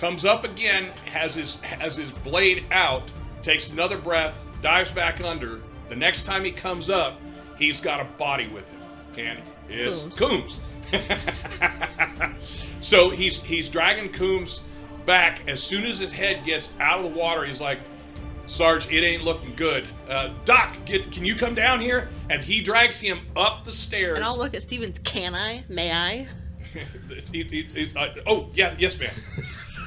comes up again, has his blade out, takes another breath, dives back under. The next time he comes up, he's got a body with him, and it's Coombs. So he's dragging Coombs back. As soon as his head gets out of the water, he's like, Sarge, it ain't looking good. Doc, can you come down here? And he drags him up the stairs. And I'll look at Stevens. Can I? May I? Oh, yeah, yes, ma'am.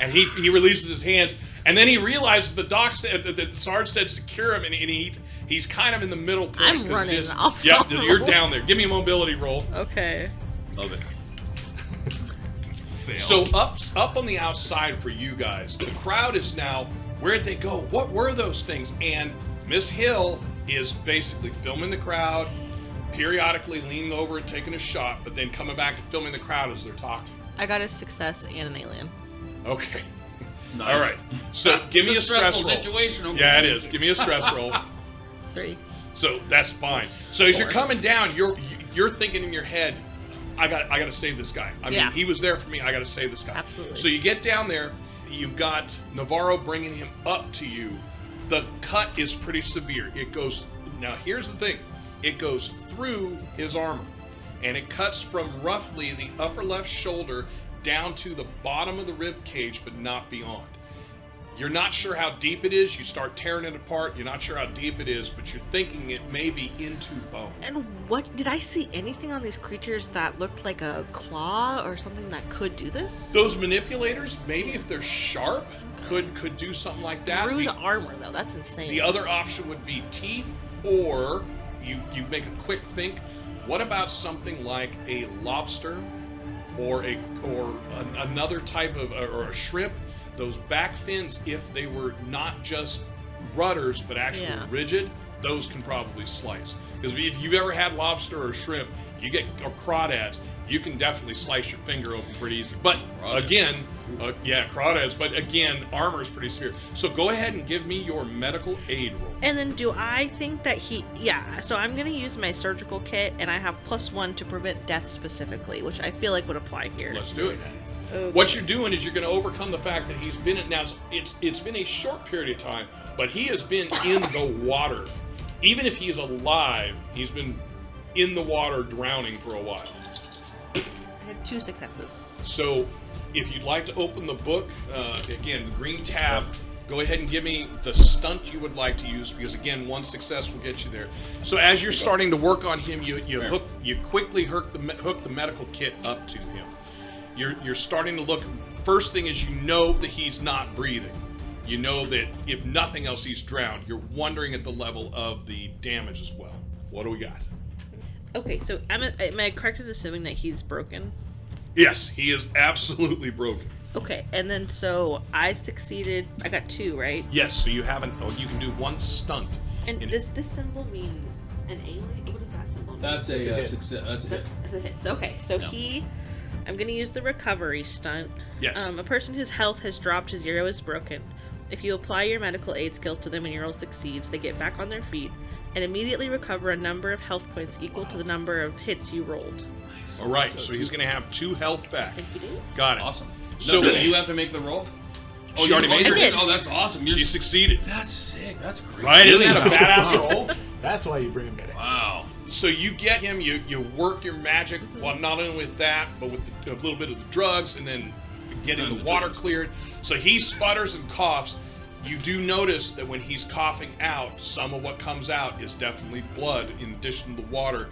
And he releases his hands, and then he realizes the doc said that Sarge said secure him, and he's kind of in the middle point. I'm running. I'll Yep, follow. you're down there. Give me a mobility roll. Okay. Love it. Fail. So up on the outside for you guys, the crowd is now, where'd they go? What were those things? And Miss Hill is basically filming the crowd, periodically leaning over and taking a shot, but then coming back and filming the crowd as they're talking. I got a success and an alien. Okay. Nice. All right. So give me a It's stress roll. situation. Okay? Yeah, it is. Give me a stress roll. 3. So that's fine. So as you're coming down, you're thinking in your head, I got to save this guy. I mean, he was there for me. I got to save this guy. Absolutely. So you get down there. You've got Navarro bringing him up to you. The cut is pretty severe. It goes. Now here's the thing. It goes through his armor, and it cuts from roughly the upper left shoulder down to the bottom of the rib cage, but not beyond. You're not sure how deep it is. You start tearing it apart. You're not sure how deep it is, but you're thinking it may be into bone. And what did I see anything on these creatures that looked like a claw or something that could do this? Those manipulators, maybe if they're sharp, could do something like that. Through the armor, though. That's insane. The other option would be teeth, or you make a quick think. What about something like a lobster, or another type of or a shrimp? Those back fins, if they were not just rudders but actually rigid, those can probably slice. Because if you've ever had lobster or shrimp, you get or crawdads, you can definitely slice your finger open pretty easy. But again, crawdads. But again, armor is pretty severe. So go ahead and give me your medical aid roll. And then do I think that so I'm going to use my surgical kit, and I have +1 to prevent death specifically, which I feel like would apply here. Let's do it. Okay. What you're doing is you're going to overcome the fact that he's been now. It's been a short period of time, but he has been in the water. Even if he's alive, he's been in the water drowning for a while. I had 2 successes. So, if you'd like to open the book, again, the green tab, go ahead and give me the stunt you would like to use, because again, 1 success will get you there. So as you're starting to work on him, you quickly hook the medical kit up to him. You're starting to look. First thing is, you know that he's not breathing. You know that if nothing else, he's drowned. You're wondering at the level of the damage as well. What do we got? Okay, so am I correct in assuming that he's broken? Yes, he is absolutely broken. Okay, and then so I succeeded. I got 2, right? Yes, so you haven't. Oh, you can do 1 stunt. And does this symbol mean an alien? What does that symbol mean? That's a success. That's a hit. That's a hit. So, okay, so I'm going to use the recovery stunt. Yes. A person whose health has dropped to 0 is broken. If you apply your medical aid skills to them and your roll succeeds, they get back on their feet and immediately recover a number of health points equal to the number of hits you rolled. Nice. All right, so he's going to have 2 health back. Thank you, dude. Got it. Awesome. So So you have to make the roll. She already made I her. did. Oh, that's awesome. She succeeded. That's sick. That's great. Right? Isn't that a badass roll? That's why you bring him in. Wow. So you get him, you work your magic, well, not only with that, but with a little bit of the drugs, and then getting And the the water drugs. cleared. So he sputters and coughs. You do notice that when he's coughing out, some of what comes out is definitely blood in addition to the water.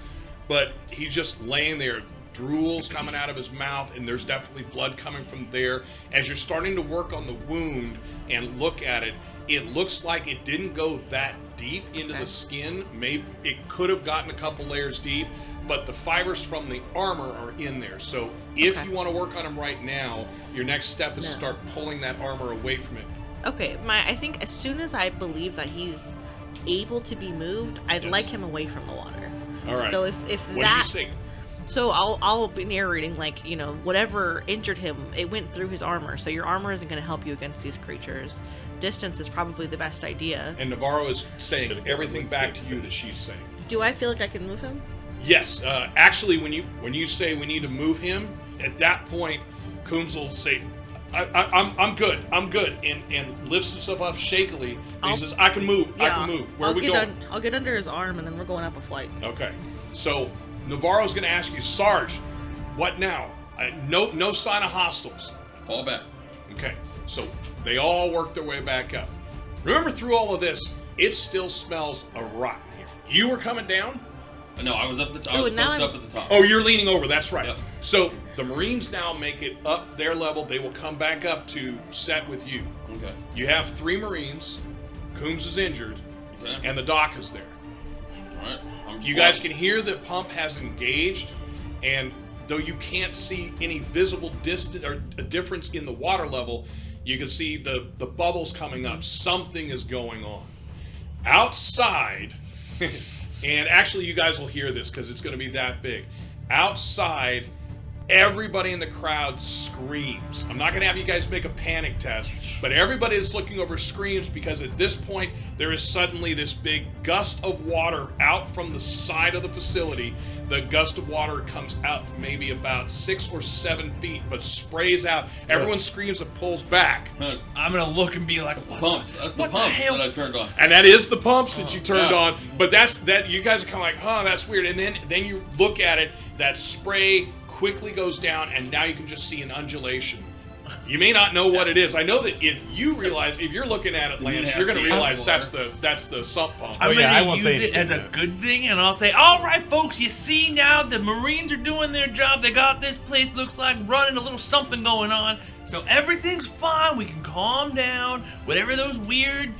But he's just laying there, drool's coming out of his mouth, and there's definitely blood coming from there. As you're starting to work on the wound and look at it, it looks like it didn't go that deep into the skin. Maybe it could have gotten a couple layers deep, but the fibers from the armor are in there. So if you want to work on him right now, your next step is start pulling that armor away from it. Okay, I think as soon as I believe that he's able to be moved, I'd like him away from the water. All right. So if What that, do you say? so I'll be narrating like, whatever injured him, it went through his armor. So your armor isn't going to help you against these creatures. Distance is probably the best idea. And Navarro is saying everything back to you that she's saying. Do I feel like I can move him? Yes, actually, when you say we need to move him, at that point, Coombs will say, I'm good. I'm good. And lifts himself up shakily. And he says, I can move. I can move. Where are we going? I'll get under his arm, and then we're going up a flight. Okay. So Navarro's going to ask you, Sarge, what now? No sign of hostiles. Fall back. Okay. So they all work their way back up. Remember, through all of this, it still smells a rotten here. You were coming down? No, I was up I was posted up at the top. Oh, you're leaning over. That's right. Yep. So the Marines now make it up their level. They will come back up to set with you. Okay. You have 3 Marines. Coombs is injured, and the doc is there. All right. You guys can hear that pump has engaged, and though you can't see any visible distance or a difference in the water level, you can see the bubbles coming up. Something is going on outside. And actually, you guys will hear this because it's going to be that big. Outside, everybody in the crowd screams. I'm not going to have you guys make a panic test, but everybody that's looking over screams because at this point, there is suddenly this big gust of water out from the side of the facility. The gust of water comes out maybe about 6 or 7 feet, but sprays out. Everyone screams and pulls back. I'm gonna look and be like, That's the pumps that I turned on. And that is the pumps that you turned on. But that you guys are kind of like, oh, that's weird. And then you look at it, that spray quickly goes down, and now you can just see an undulation. You may not know what it is. I know that if you realize, if you're looking at it, Lance, you're going to realize that's the sump pump. I'm gonna use it as a good thing, and I'll say, all right, folks, you see now the Marines are doing their job. They got this place, looks like running, a little something going on. So everything's fine. We can calm down. Whatever those weird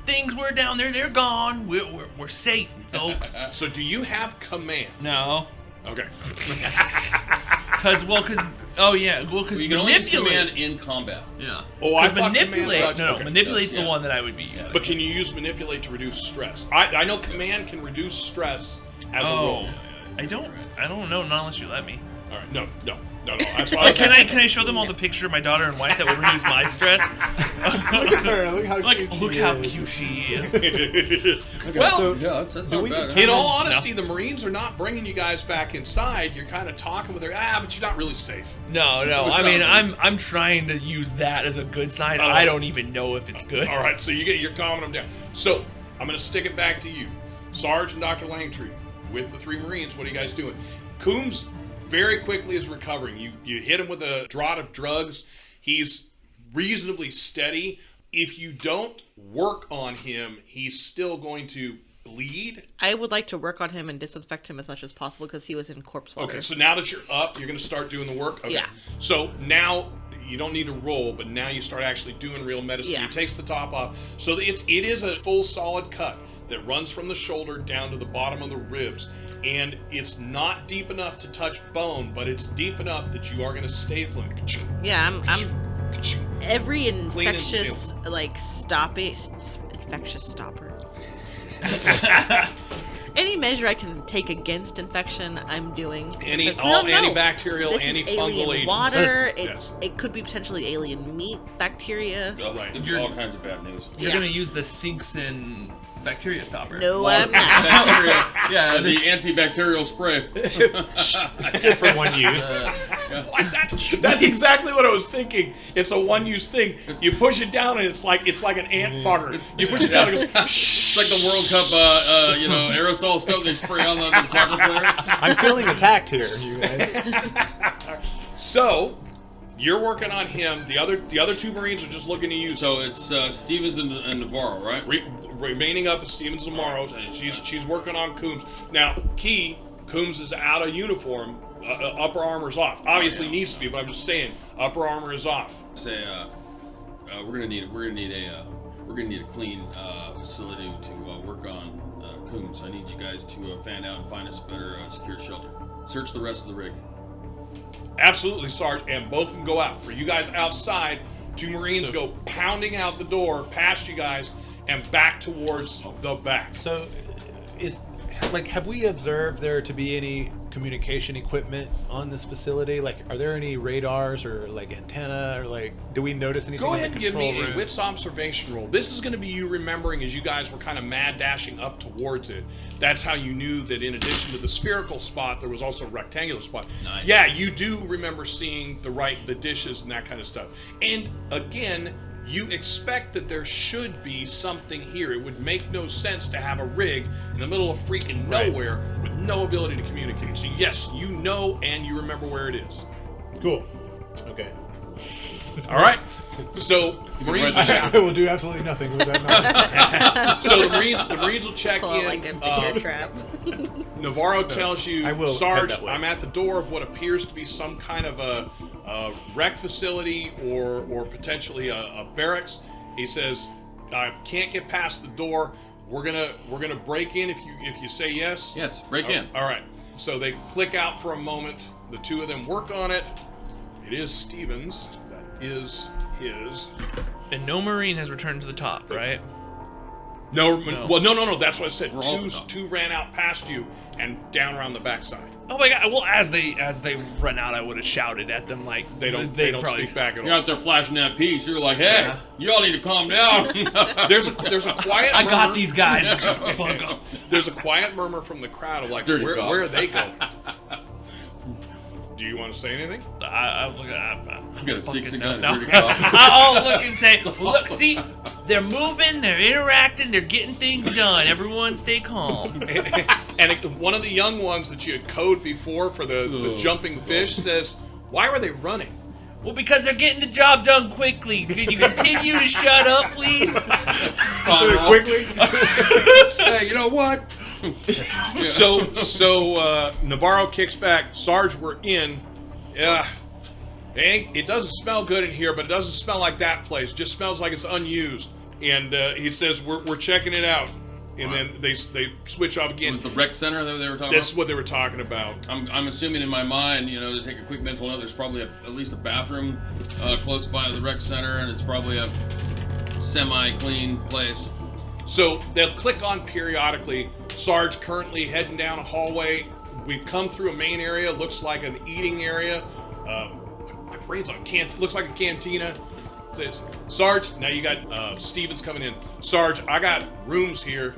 things were down there, they're gone. We're safe, folks. So do you have command? No. Okay. Because you can only use command in combat. Yeah. Oh, I thought manipulate. command. Manipulate's the one that I would be using. But can you use manipulate to reduce stress? I know command can reduce stress as a role. I don't know, not unless you let me. All right. No. That's why. Can I show them all the picture of my daughter and wife that would reduce my stress? Look at her. Look how cute she is. Look how cute she is. Okay, Well, so Yeah, that's not bad. in all honesty, the Marines are not bringing you guys back inside. You're kind of talking with her. But you're not really safe. No. I mean, I'm trying to use that as a good sign. I don't even know if it's good. All right. So you're calming them down. So I'm going to stick it back to you, Sarge and Dr. Langtree, with the 3 Marines. What are you guys doing? Coombs very quickly is recovering. You hit him with a draught of drugs. He's reasonably steady. If you don't work on him, he's still going to bleed. I would like to work on him and disinfect him as much as possible because he was in corpse water. Okay, so now that you're up, you're going to start doing the work? Okay. Yeah. So now you don't need to roll, but now you start actually doing real medicine. Yeah. He takes the top off. So it is a full solid cut that runs from the shoulder down to the bottom of the ribs. And it's not deep enough to touch bone, but it's deep enough that you are going to staple him. Yeah, I'm every Clean and infectious infectious stopper. Any measure I can take against infection, I'm doing. All Because we don't know. antibacterial, This is antifungal alien agents. water. Yes. It could be potentially alien meat, bacteria. Right. There's all kinds of bad news. You're Yeah. gonna use the sinks and bacteria stopper. No, I'm not. Bacteria. Yeah, The antibacterial spray. It's good for one use. That's exactly what I was thinking. It's a one-use thing. You push it down, and it's like an ant farter. You push it down, and it goes. It's like the World Cup, aerosol stuff they spray on the soccer players. I'm feeling attacked here, you guys. So, you're working on him. The other 2 Marines are just looking to use. So it's Stevens and Navarro, right? Remaining up is Stevens tomorrow. She's working on Coombs. Now, Coombs is out of uniform. Upper armor's off. Obviously needs to be, but I'm just saying, upper armor is off. Say we're gonna need a clean facility to work on Coombs. I need you guys to fan out and find us a better secure shelter. Search the rest of the rig. Absolutely, Sarge, and both of them go out. For you guys outside, 2 Marines go pounding out the door past you guys and back towards the back. So, like, have we observed there to be any communication equipment on this facility? Like, are there any radars or like antenna, or like, do we notice anything? Go in ahead the and give control me a room? wits observation roll. This is going to be you remembering as you guys were kind of mad dashing up towards it. That's how you knew that in addition to the spherical spot, there was also a rectangular spot. Nice. Yeah, you do remember seeing the dishes and that kind of stuff. And again, you expect that there should be something here. It would make no sense to have a rig in the middle of freaking nowhere with no ability to communicate. So yes, you know and you remember where it is. Cool. Okay. All right. So Marines will check. I will do absolutely nothing with that. So the Marines will check Pull out in. like a figure trap. Navarro tells you, I will Sarge, head that way. I'm at the door of what appears to be some kind of a rec facility or potentially a barracks. He says, I can't get past the door. We're gonna break in if you say yes. Yes, break in. All right. So they click out for a moment. The two of them work on it. It is Stevens. That is his. And no Marine has returned to the top, right? No. No. Well, no. That's what I said. We're all at the top. Two ran out past you and down around the backside. Oh my god! Well, as they run out, I would have shouted at them like They don't probably, speak back at You're all. out there flashing that piece. You're like, hey, you all need to calm down. There's a quiet. I got murmur. these guys. Fuck 'em. There's a quiet murmur from the crowd of like, Dirty where cop. are they going? Do you want to say anything? I You got a 60 gun. no. Dirty cop. I'll look and say, well, look, see, they're moving, they're interacting, they're getting things done. Everyone stay calm. One of the young ones that you had coded before for the jumping fish says, "Why were they running?" Well, because they're getting the job done quickly. Can you continue to shut up, please? Quickly. Hey, you know what? So Navarro kicks back. Sarge, we're in. It doesn't smell good in here, but it doesn't smell like that place. It just smells like it's unused. And he says, we're checking it out. And then they switch off It again. was the rec center that they were talking That's about? what they were talking about. I'm assuming in my mind, to take a quick mental note, there's probably at least a bathroom close by the rec center, and it's probably a semi-clean place. So they'll click on periodically. Sarge currently heading down a hallway. We've come through a main area. Looks like an eating area. My brain's on looks like a cantina. Says, Sarge, now you got Stevens coming in. Sarge, I got rooms here.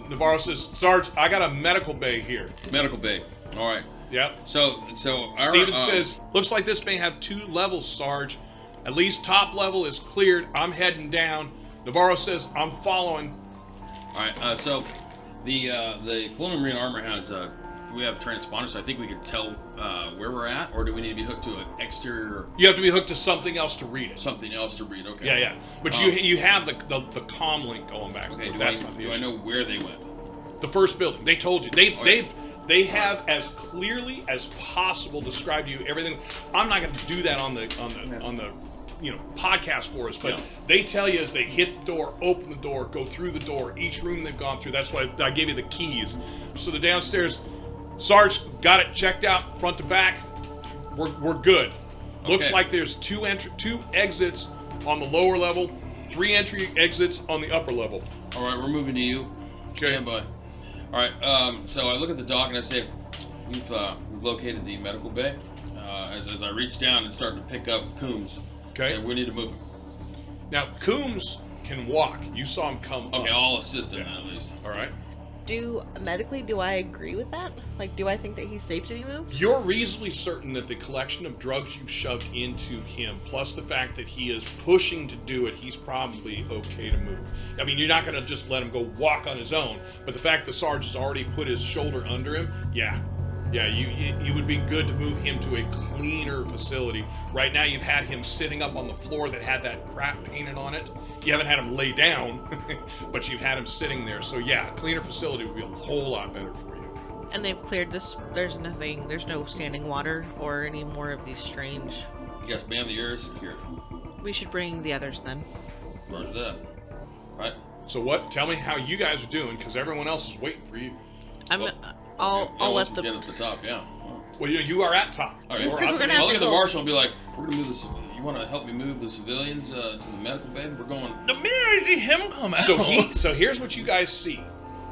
Navarro says, Sarge, I got a medical bay here. Medical bay. All right. Yep. So Stevens says, looks like this may have 2 levels, Sarge. At least top level is cleared. I'm heading down. Navarro says, I'm following. All right. So the Colonial Marine Armor has we have transponders. So I think we could tell where we're at, or do we need to be hooked to an exterior? You have to be hooked to something else to read it. Something else to read. Okay. Yeah. But you have the comm link going back. Okay. That's not the Do I issue. know where they went? The first building. They told you. Okay. They have as clearly as possible described to you everything. I'm not going to do that on the podcast for us, but Yeah. they tell you as they hit the door, open the door, go through the door, each room they've gone through. That's why I gave you the keys. So the downstairs, Sarge got it checked out front to back. We're good. Looks Okay. like there's 2 exits on the lower level, 3 entry exits on the upper level. All right, we're moving to you. Okay. Stand by. All right. So I look at the dock and I say, we've located the medical bay. As I reach down and start to pick up Coombs. Okay. Say, we need to move him. Now Coombs can walk. You saw him come Okay, up. I'll assist him then at least. All right. Do I agree with that? Like, do I think that he's safe to be moved? You're reasonably certain that the collection of drugs you've shoved into him, plus the fact that he is pushing to do it, he's probably okay to move. I mean, you're not going to just let him go walk on his own, but the fact that Sarge has already put his shoulder under him, yeah, you would be good to move him to a cleaner facility. Right now, you've had him sitting up on the floor that had that crap painted on it. You haven't had him lay down, but you've had him sitting there. So yeah, a cleaner facility would be a whole lot better for you. And they've cleared this. There's no standing water or any more of these strange. Yes, man, the air is secured. We should bring the others then. Roger that. Right. So what? Tell me how you guys are doing, because everyone else is waiting for you. I'll once let we the. get at the top, yeah. Well, you are at top. All right. You're We're up gonna in- have I'll look to at the go- marshal and be like, we're gonna move this. You want to help me move the civilians to the medical bay? We're going. The minute I see him come out. So here's what you guys see.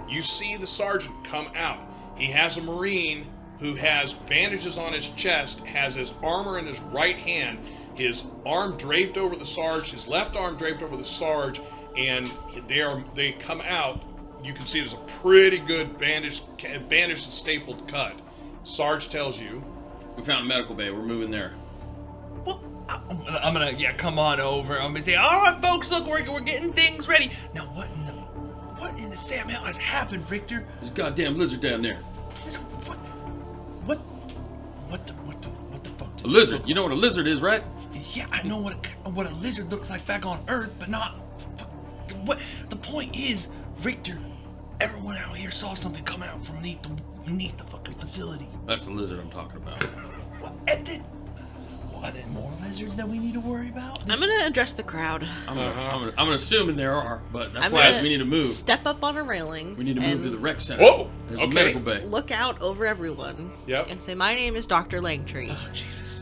You see the sergeant come out. He has a Marine who has bandages on his chest, has his armor in his right hand, his arm draped over the Sarge, his left arm draped over the Sarge, and they come out. You can see there's a pretty good bandaged and stapled cut. Sarge tells you, We found a medical bay. We're moving there. Well, I'm gonna come on over. I'm gonna say, all right, folks, look, we're getting things ready. Now, what in the Sam hell has happened, Rictor? There's a goddamn lizard down there. What the fuck? A lizard. You know what a lizard is, right? Yeah, I know what a lizard looks like back on Earth, but not. What the point is, Rictor? Everyone out here saw something come out from beneath the fucking facility. That's the lizard I'm talking about. Are there more lizards that we need to worry about? I'm gonna address the crowd. I'm assuming there are, but that's I'm why gonna we need to move. Step up on a railing. We need to move and to the rec center. Whoa! There's Okay. a medical bay. Look out over everyone. Yep. And say, my name is Dr. Langtree. Oh Jesus!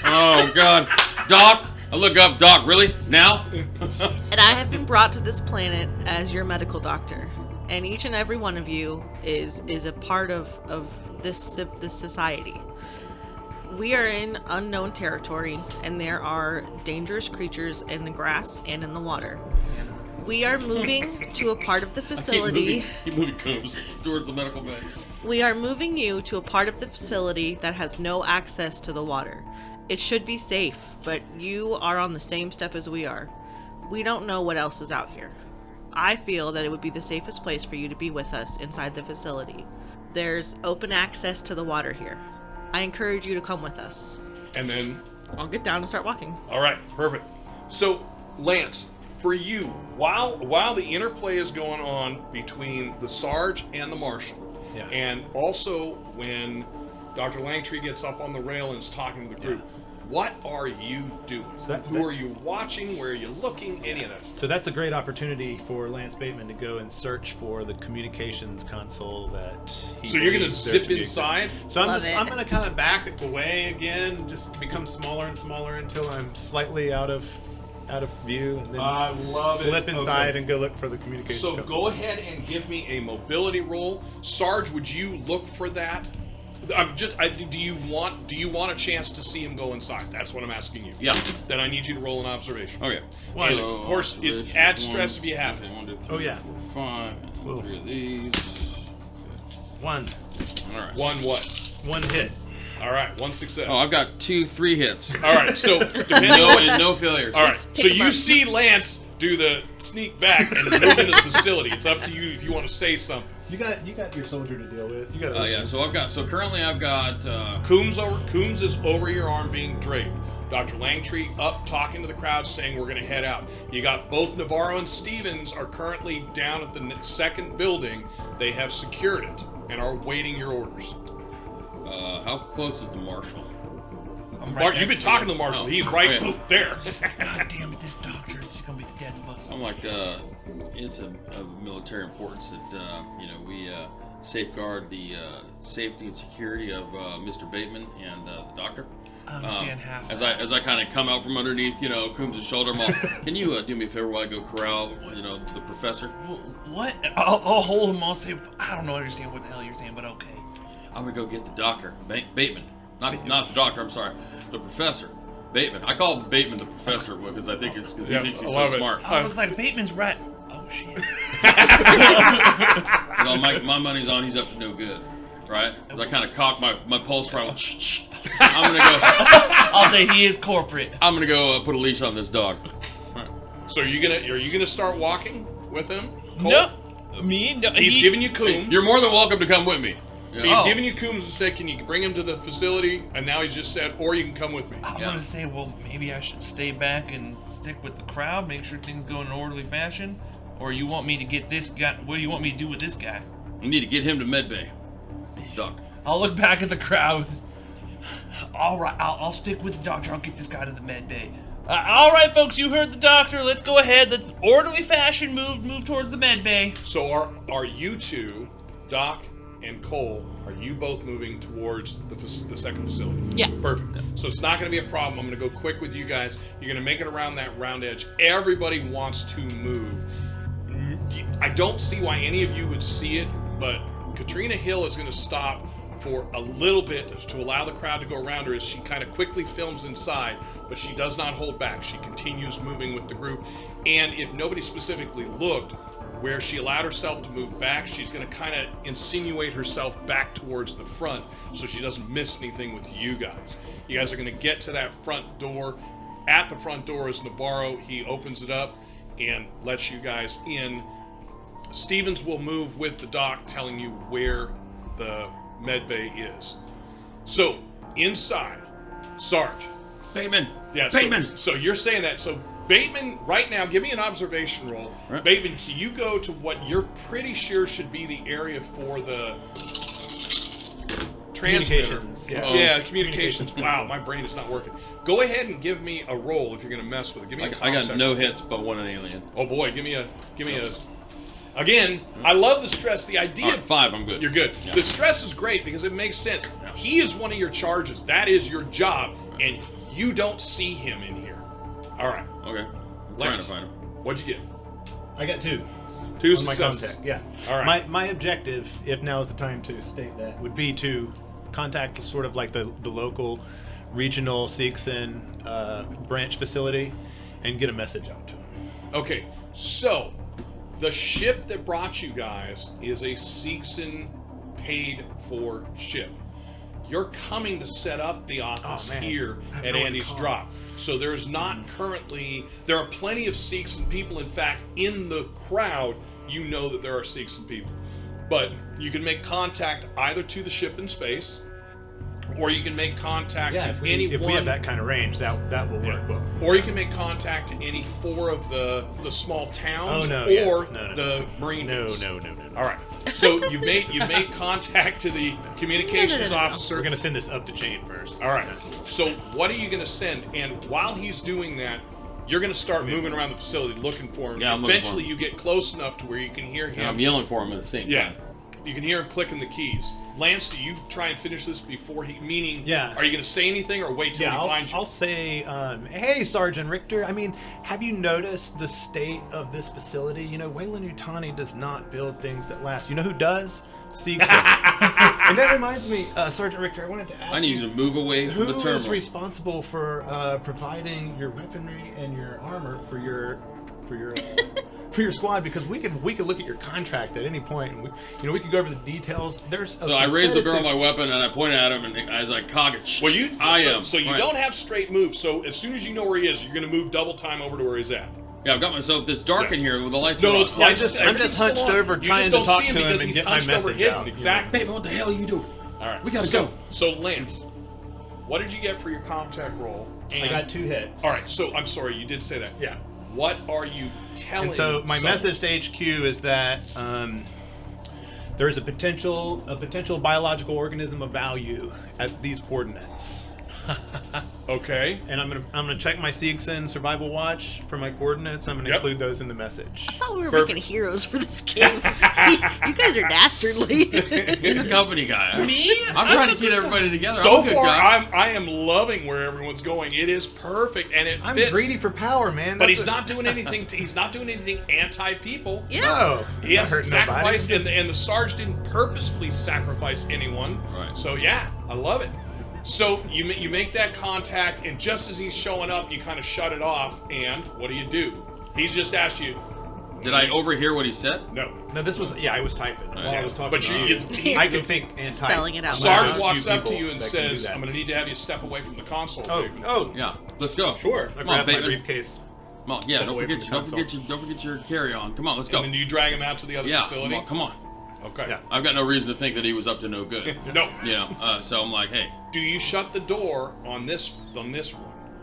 Oh God, Doc! I look up, Doc. Really? Now? And I have been brought to this planet as your medical doctor. And each and every one of you is a part of this society. We are in unknown territory, and there are dangerous creatures in the grass and in the water. We are moving to a part of the facility. Keep moving Coombs towards the medical bay. We are moving you to a part of the facility that has no access to the water. It should be safe, but you are on the same step as we are. We don't know what else is out here. I feel that it would be the safest place for you to be with us inside the facility. There's open access to the water here. I encourage you to come with us. And then, I'll get down and start walking. all right, perfect. So, Lance, for you, while the interplay is going on between the Sarge and the Marshal, Yeah. and also when Dr. Langtree gets up on the rail and is talking to the group, what are you doing? Who are you watching? Where are you looking? Any of that stuff. So that's a great opportunity for Lance Bateman to go and search for the communications console that he So you're going to believes there zip to be. inside? So I'm Love it. going to kind of back away again, just become smaller and smaller until I'm slightly out of view, and then I love it. slip inside Okay. and go look for the communications So console. go ahead and give me a mobility roll. Sarge, would you look for that? Do you want a chance to see him go inside? That's what I'm asking you. Yeah. Then I need you to roll an observation. Okay. And of course, it adds stress if you have it. 1, 2, 3, Oh, yeah. 4, 5. Whoa. 3 of these. One All right. One what? hit. All right, one success. Oh, I've got 2 3 hits. All right, so depending on what No failures. All right, Just so pick 'em you up. see Lance do the sneak back and move into the facility. It's up to you if you want to say something. You got your soldier to deal with. You got. Yeah. So currently I've got. Coombs is over your arm being draped. Dr. Langtree up talking to the crowd saying we're going to head out. You got both Navarro and Stevens are currently down at the second building. They have secured it and are waiting your orders. How close is the marshal? I'm Mark, you've been next to talking you. to the marshal. Oh, He's right okay. there. God damn it, this doctor is gonna be the death of us. I'm like, it's of military importance that we safeguard the safety and security of Mr. Bateman and the doctor. I understand half. As I kind of come out from underneath, Coombs' shoulder, I'm all, can you do me a favor while I go corral, the professor? What? I'll hold him. I'll say, I don't understand what the hell you're saying, but okay. I'm gonna go get the doctor, Bateman, not the doctor. I'm sorry, the professor, Bateman. I call Bateman the professor because I think it's because he thinks he's I so love it. smart. Oh, it looks like Bateman's right. Oh shit. Well, my money's on he's up to no good, right? As I kind of cock my pulse right. I'm gonna go. I'll say he is corporate. I'm gonna go put a leash on this dog. So are you gonna start walking with him? Cole? No, me? No, He's giving you Coombs. You're more than welcome to come with me. He's giving you Coombs and said, can you bring him to the facility? And now he's just said, or you can come with me. I'm Yeah. gonna say, well, maybe I should stay back and stick with the crowd, make sure things go in an orderly fashion. Or you want me to get this guy? What do you want me to do with this guy? You need to get him to medbay. Doc. I'll look back at the crowd. All right, I'll stick with the doctor. I'll get this guy to the med bay. All right, folks, you heard the doctor. Let's go ahead. Let's orderly fashion move towards the med bay. So are you two, Doc and Cole, are you both moving towards the second facility? Yeah. Perfect. So it's not going to be a problem. I'm going to go quick with you guys. You're going to make it around that round edge. Everybody wants to move. I don't see why any of you would see it, but Katrina Hill is going to stop for a little bit to allow the crowd to go around her as she kind of quickly films inside, but she does not hold back. She continues moving with the group, and if nobody specifically looked, where she allowed herself to move back, she's going to kind of insinuate herself back towards the front so she doesn't miss anything with you guys. You guys are going to get to that front door. At the front door is Navarro. He opens it up and lets you guys in. Stevens will move with the doc, telling you where the med bay is. So, inside, Sarge. Bateman. Yeah, Bateman. So you're saying that. So, Bateman, right now, give me an observation roll. Right. Bateman, so you go to what you're pretty sure should be the area for the transmitter. Communications. Yeah, communications. Wow, my brain is not working. Go ahead and give me a roll if you're going to mess with it. Give me a I got contact. no hits but one alien. Oh boy, give me a. Again, I love the stress. The idea. All right, 5, I'm good. You're good. Yeah. The stress is great because it makes sense. Yeah. He is one of your charges. That is your job, and you don't see him in here. All right. Okay. I'm trying to find him. What'd you get? I got 2. 2 on my successes. contact. Yeah. All right. My objective, if now is the time to state that, would be to contact sort of like the local regional Seegson branch facility and get a message out to them. Okay, so the ship that brought you guys is a Seegson paid for ship. You're coming to set up the office man. here at Andy's Drop. So there's not currently, there are plenty of Seegson people. In fact, in the crowd, you know that there are Seegson people. But you can make contact either to the ship in space, or you can make contact to anyone. If we have that kind of range, that will work well. Or you can make contact to any 4 of the small towns, No. the marine No. base. No. All right. So you made contact to the communications officer. We're going to send this up the chain first. All right. So what are you going to send? And while he's doing that, you're going to start moving around the facility looking for him. Yeah, I'm looking for Eventually, him. you get close enough to where you can hear And him. I'm yelling for him at the same Yeah. time. You can hear him clicking the keys. Lance, do you try and finish this before he? Meaning, Yeah. Are you going to say anything or wait till he finds you? I'll say, hey, Sergeant Rictor. I mean, have you noticed the state of this facility? You know, Wayland Yutani does not build things that last. You know who does? Seegson. And that reminds me, Sergeant Rictor, I wanted to ask I need you to move away from the who terminal. is responsible for providing your weaponry and your armor for your squad? Because we could look at your contract at any point, and we could go over the details. So I raised the barrel of my weapon and I pointed at him and I was like, Coggage. Well, So you Right. don't have straight moves. So as soon as you know where he is, you're going to move double time over to where he's at. Yeah, I've got myself. It's dark in here with the lights No, are it's off. lights. I'm just everything's hunched still on. over You trying just to don't talk see him to him because and he's get my hunched over message hidden. out. Exactly. Babe, what the hell are you doing? All right. We gotta so, go. So Lance, what did you get for your contact roll? I got 2 hits. All right. So I'm sorry, you did say that. Yeah. What are you telling? And so my someone? message to HQ is that there is a potential biological organism of value at these coordinates. Okay. And I'm gonna check my Seegson survival watch for my coordinates. I'm gonna Yep. include those in the message. I thought we were Perfect. making heroes for this game. You guys are dastardly. He's a company guy. Me? I'm trying to get everybody together. So I'm a good far, guy. I am loving where everyone's going. It is perfect and it I'm fits. greedy for power, man. But That's he's not doing anything. He's not doing anything anti-people. Yeah. No, He not hasn't hurting nobody. sacrificed, Just- and the Sarge didn't purposefully sacrifice anyone. Right. So yeah, I love it. So you make that contact, and just as he's showing up, you kind of shut it off. And what do? He's just asked you. Did I overhear what he said? No. No, this was I was typing while I was talking. But I can think and type. Spelling it out Sarge loud. walks Few up to people you and that can do says, that. "I'm going to need to have you step away from the console." Oh, Bateman." Yeah. Let's go. sure. I Come on, grabbed my Bateman. briefcase. Come on. Yeah. Step Don't away forget from your the console. don't forget your carry-on. Come on. Let's go. And then you drag him out to the other Yeah. facility. Come on. Okay. Yeah. I've got no reason to think that he was up to no good. No. You know. So I'm like, hey, Do you shut the door on this one?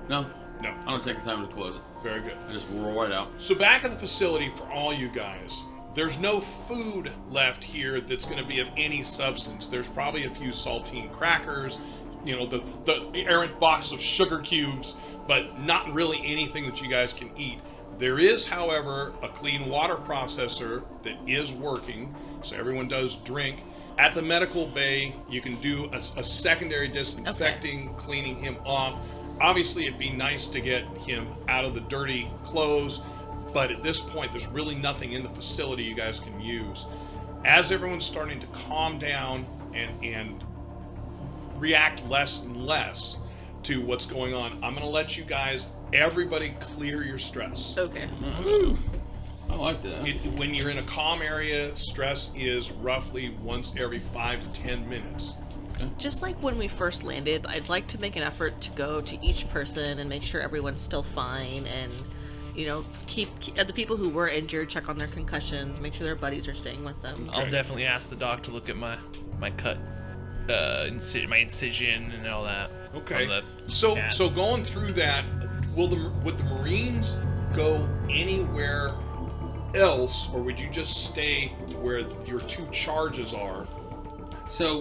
no, No. I don't take the time to close it. Very good. I just roll right out. So back at the facility for all you guys, there's no food left here that's going to be of any substance. There's probably a few saltine crackers, the errant box of sugar cubes, but not really anything that you guys can eat. There is, however, a clean water processor that is working, so everyone does drink. At the medical bay, you can do a secondary disinfecting, cleaning him off. Obviously, it'd be nice to get him out of the dirty clothes, but at this point, there's really nothing in the facility you guys can use. As everyone's starting to calm down and react less and less to what's going on, I'm going to let you guys, everybody clear your stress. Okay. I like that. When you're in a calm area, stress is roughly once every 5 to 10 minutes. Just like when we first landed, I'd like to make an effort to go to each person and make sure everyone's still fine, and keep the people who were injured, check on their concussions, make sure their buddies are staying with them. I'll definitely ask the doc to look at my cut, my incision and all that. Okay. So going through that, would the Marines go anywhere else, or would you just stay where your 2 charges are? So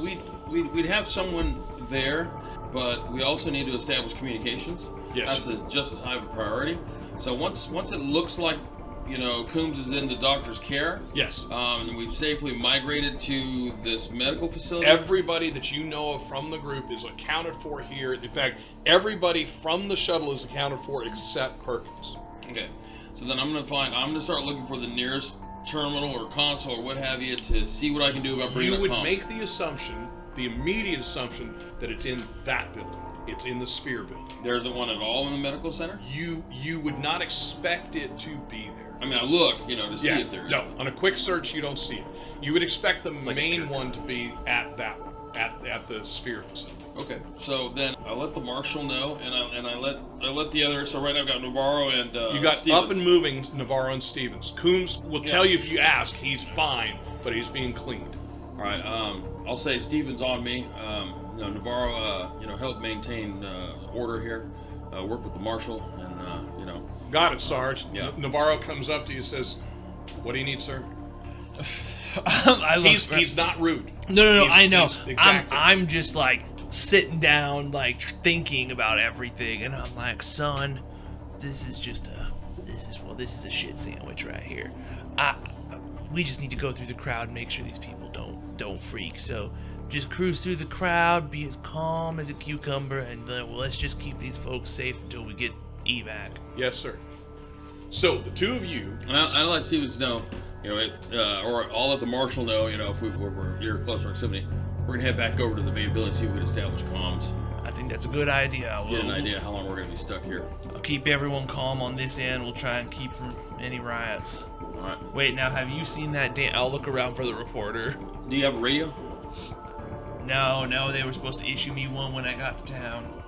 we'd have someone there, but we also need to establish communications. Yes. That's just as high of a priority. So once it looks like Coombs is in the doctor's care. Yes. And we've safely migrated to this medical facility. Everybody that you know of from the group is accounted for here. In fact, everybody from the shuttle is accounted for except Perkins. Okay. So then I'm gonna start looking for the nearest terminal or console or what have you to see what I can do about bringing You would comms. make the immediate assumption that it's in that building. It's in the Sphere building. There isn't one at all in the medical center? You would not expect it to be there. I mean, I look, to see if there is. No, on a quick search, you don't see it. You would expect the main one to be at the Sphere facility. Okay, so then I let the marshal know, and I let the other. So right now I've got Navarro and you got Stevens. up and moving Navarro and Stevens. Coombs will tell you if you ask. He's fine, but he's being cleaned. All right, I'll say Stevens on me. Navarro, help maintain order here. Work with the marshal, and Got it, Sarge. Yeah. Navarro comes up to you and says, "What do you need, sir?" He's not rude. No, I know. Exactly. I'm just like sitting down, like thinking about everything, and I'm like, son, this is a shit sandwich right here. We just need to go through the crowd and make sure these people don't freak. So just cruise through the crowd, be as calm as a cucumber, and let's just keep these folks safe until we get evac. Yes, sir. So the 2 of you, and I let Stevens know, or I'll let the marshal know, if we're here close proximity, we're gonna head back over to the main building and see if we can establish comms. I think that's a good idea. Get an idea how long we're gonna be stuck here. I'll keep everyone calm on this end. We'll try and keep from any riots. All right. Wait, now have you seen that? I'll look around for the reporter. Do you have a radio? No, they were supposed to issue me one when I got to town.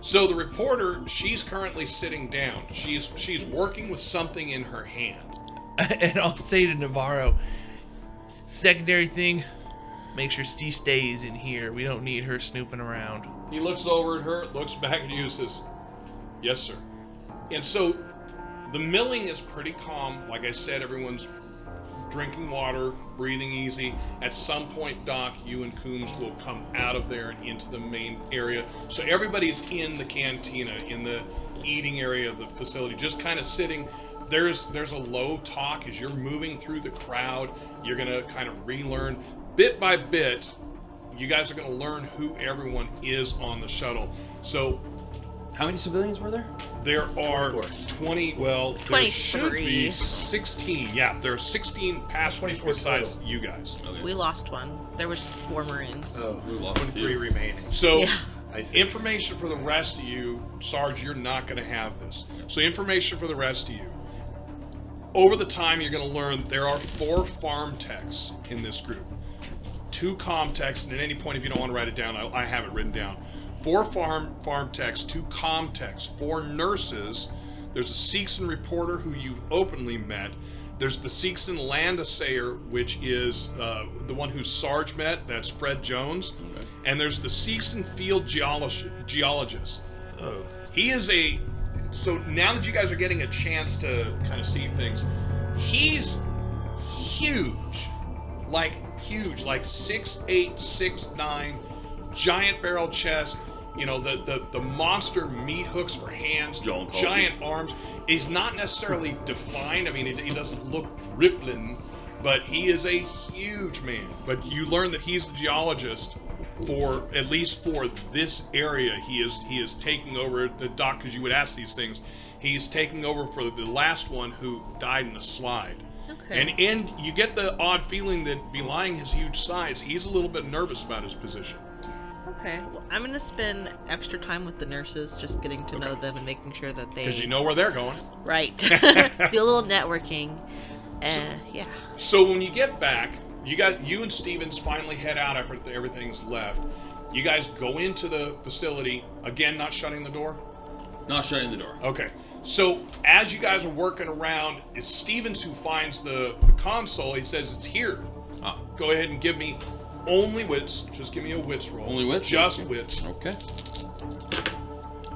so the reporter, she's currently sitting down. She's working with something in her hand. And I'll say to Navarro, secondary thing, make sure Steve stays in here. We don't need her snooping around. He looks over at her, looks back at you, and says, "Yes, sir." And so the milling is pretty calm. Like I said, everyone's drinking water, breathing easy. At some point, Doc, you and Coombs will come out of there and into the main area. So everybody's in the cantina, in the eating area of the facility, just kind of sitting. There's a low talk as you're moving through the crowd. You're going to kind of relearn. Bit by bit, you guys are going to learn who everyone is on the shuttle. So How many civilians were there? there are 20, well, there should 23. be 16. Yeah, there are 16 past 24 besides you guys. Okay. We lost one. There was 4 Marines. Oh, we lost 3 remaining. So Yeah. I see. information for the rest of you, Sarge, you're not going to have this. So information for the rest of you. Over the time, you're going to learn there are 4 farm techs in this group. 2 comm techs, and at any point, if you don't want to write it down, I have it written down. 4 farm techs, 2 comm techs, 4 nurses. There's a Seegson reporter who you've openly met. There's the Seegson land assayer, which is the one who Sarge met. That's Fred Jones. Okay. And there's the Seegson field geologist. Oh. He is so now that you guys are getting a chance to kind of see things, he's huge, like 6'8", 6'9", giant barrel chest, the monster meat hooks for hands, giant arms. He's not necessarily defined. I mean, he doesn't look rippling, but he is a huge man. But you learn that he's the geologist at least for this area. He is taking over the dock, because you would ask these things. He's taking over for the last one who died in a slide. Okay. And you get the odd feeling that belying his huge size, he's a little bit nervous about his position. Okay. Well, I'm going to spend extra time with the nurses, just getting to know them and making sure that they... Because you know where they're going. Right. Do a little networking. Yeah. So when you get back, you and Stevens finally head out after everything's left. You guys go into the facility, again, not shutting the door? Not shutting the door. Okay. So as you guys are working around, it's Stevens who finds the console. He says, it's here. Ah. Go ahead and give me only wits. Just give me a wits roll. Only wits? Just Okay. wits. Okay.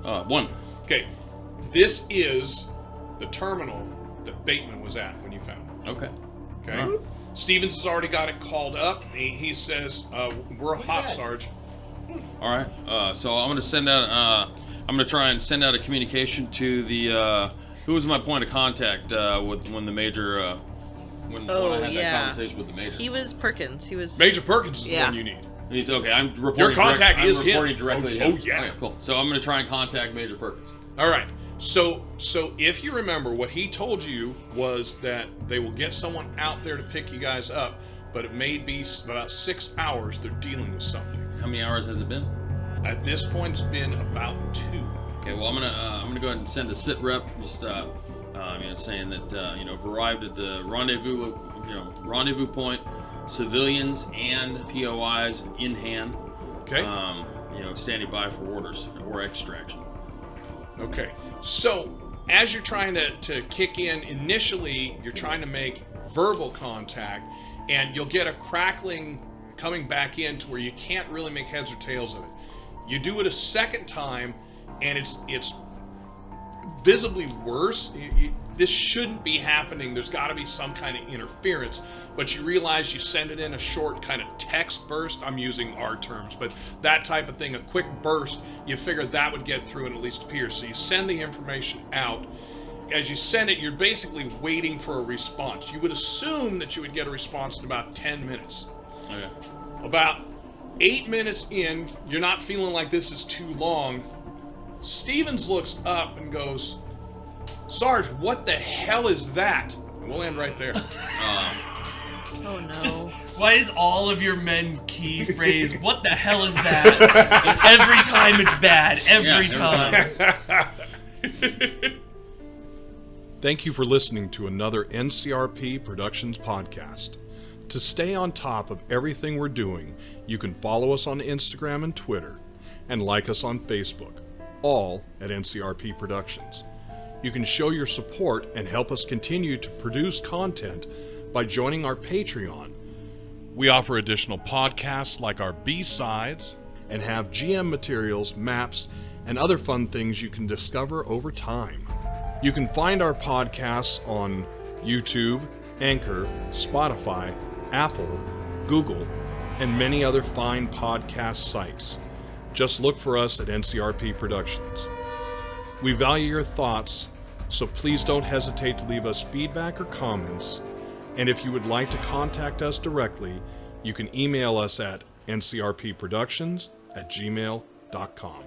1. Okay. This is the terminal that Bateman was at when you found it. Okay. Okay. All right. Stevens has already got it called up. He says, we're hot, Sarge. All right. So I'm gonna send out. I'm gonna try and send out a communication to the. Who was my point of contact when the major? When I had that conversation with the major. He was Perkins. He was... Major Perkins is the Yeah. one you need. He's okay. I'm reporting. Your contact is I'm him. reporting directly to him. Oh, yeah. Okay, cool. So I'm gonna try and contact Major Perkins. All right. So if you remember, what he told you was that they will get someone out there to pick you guys up, but it may be about 6 hours they're dealing with something. How many hours has it been? At this point, it's been about 2. Okay. Well, I'm gonna go ahead and send a sit rep, just saying that I've arrived at the rendezvous point, civilians and POIs in hand. Okay. Standing by for orders or extraction. Okay. So as you're trying to kick in, initially you're trying to make verbal contact, and you'll get a crackling coming back in to where you can't really make heads or tails of it. You do it a second time, and it's visibly worse. This shouldn't be happening. There's got to be some kind of interference, but you realize you send it in a short kind of text burst. I'm using our terms, but that type of thing, a quick burst, you figure that would get through and at least appear. So you send the information out. As you send it, you're basically waiting for a response. You would assume that you would get a response in about 10 minutes. Okay. About 8 minutes in, you're not feeling like this is too long. Stevens looks up and goes, Sarge, what the hell is that? And we'll end right there. Oh, no. Why is all of your men's key phrase, what the hell is that? Every time it's bad. Every time. Thank you for listening to another NCRP Productions podcast. To stay on top of everything we're doing, you can follow us on Instagram and Twitter, and like us on Facebook, all at NCRP Productions. You can show your support and help us continue to produce content by joining our Patreon. We offer additional podcasts like our B-Sides and have GM materials, maps, and other fun things you can discover over time. You can find our podcasts on YouTube, Anchor, Spotify, Apple, Google, and many other fine podcast sites. Just look for us at NCRP Productions. We value your thoughts, so please don't hesitate to leave us feedback or comments. And if you would like to contact us directly, you can email us at ncrpproductions@gmail.com.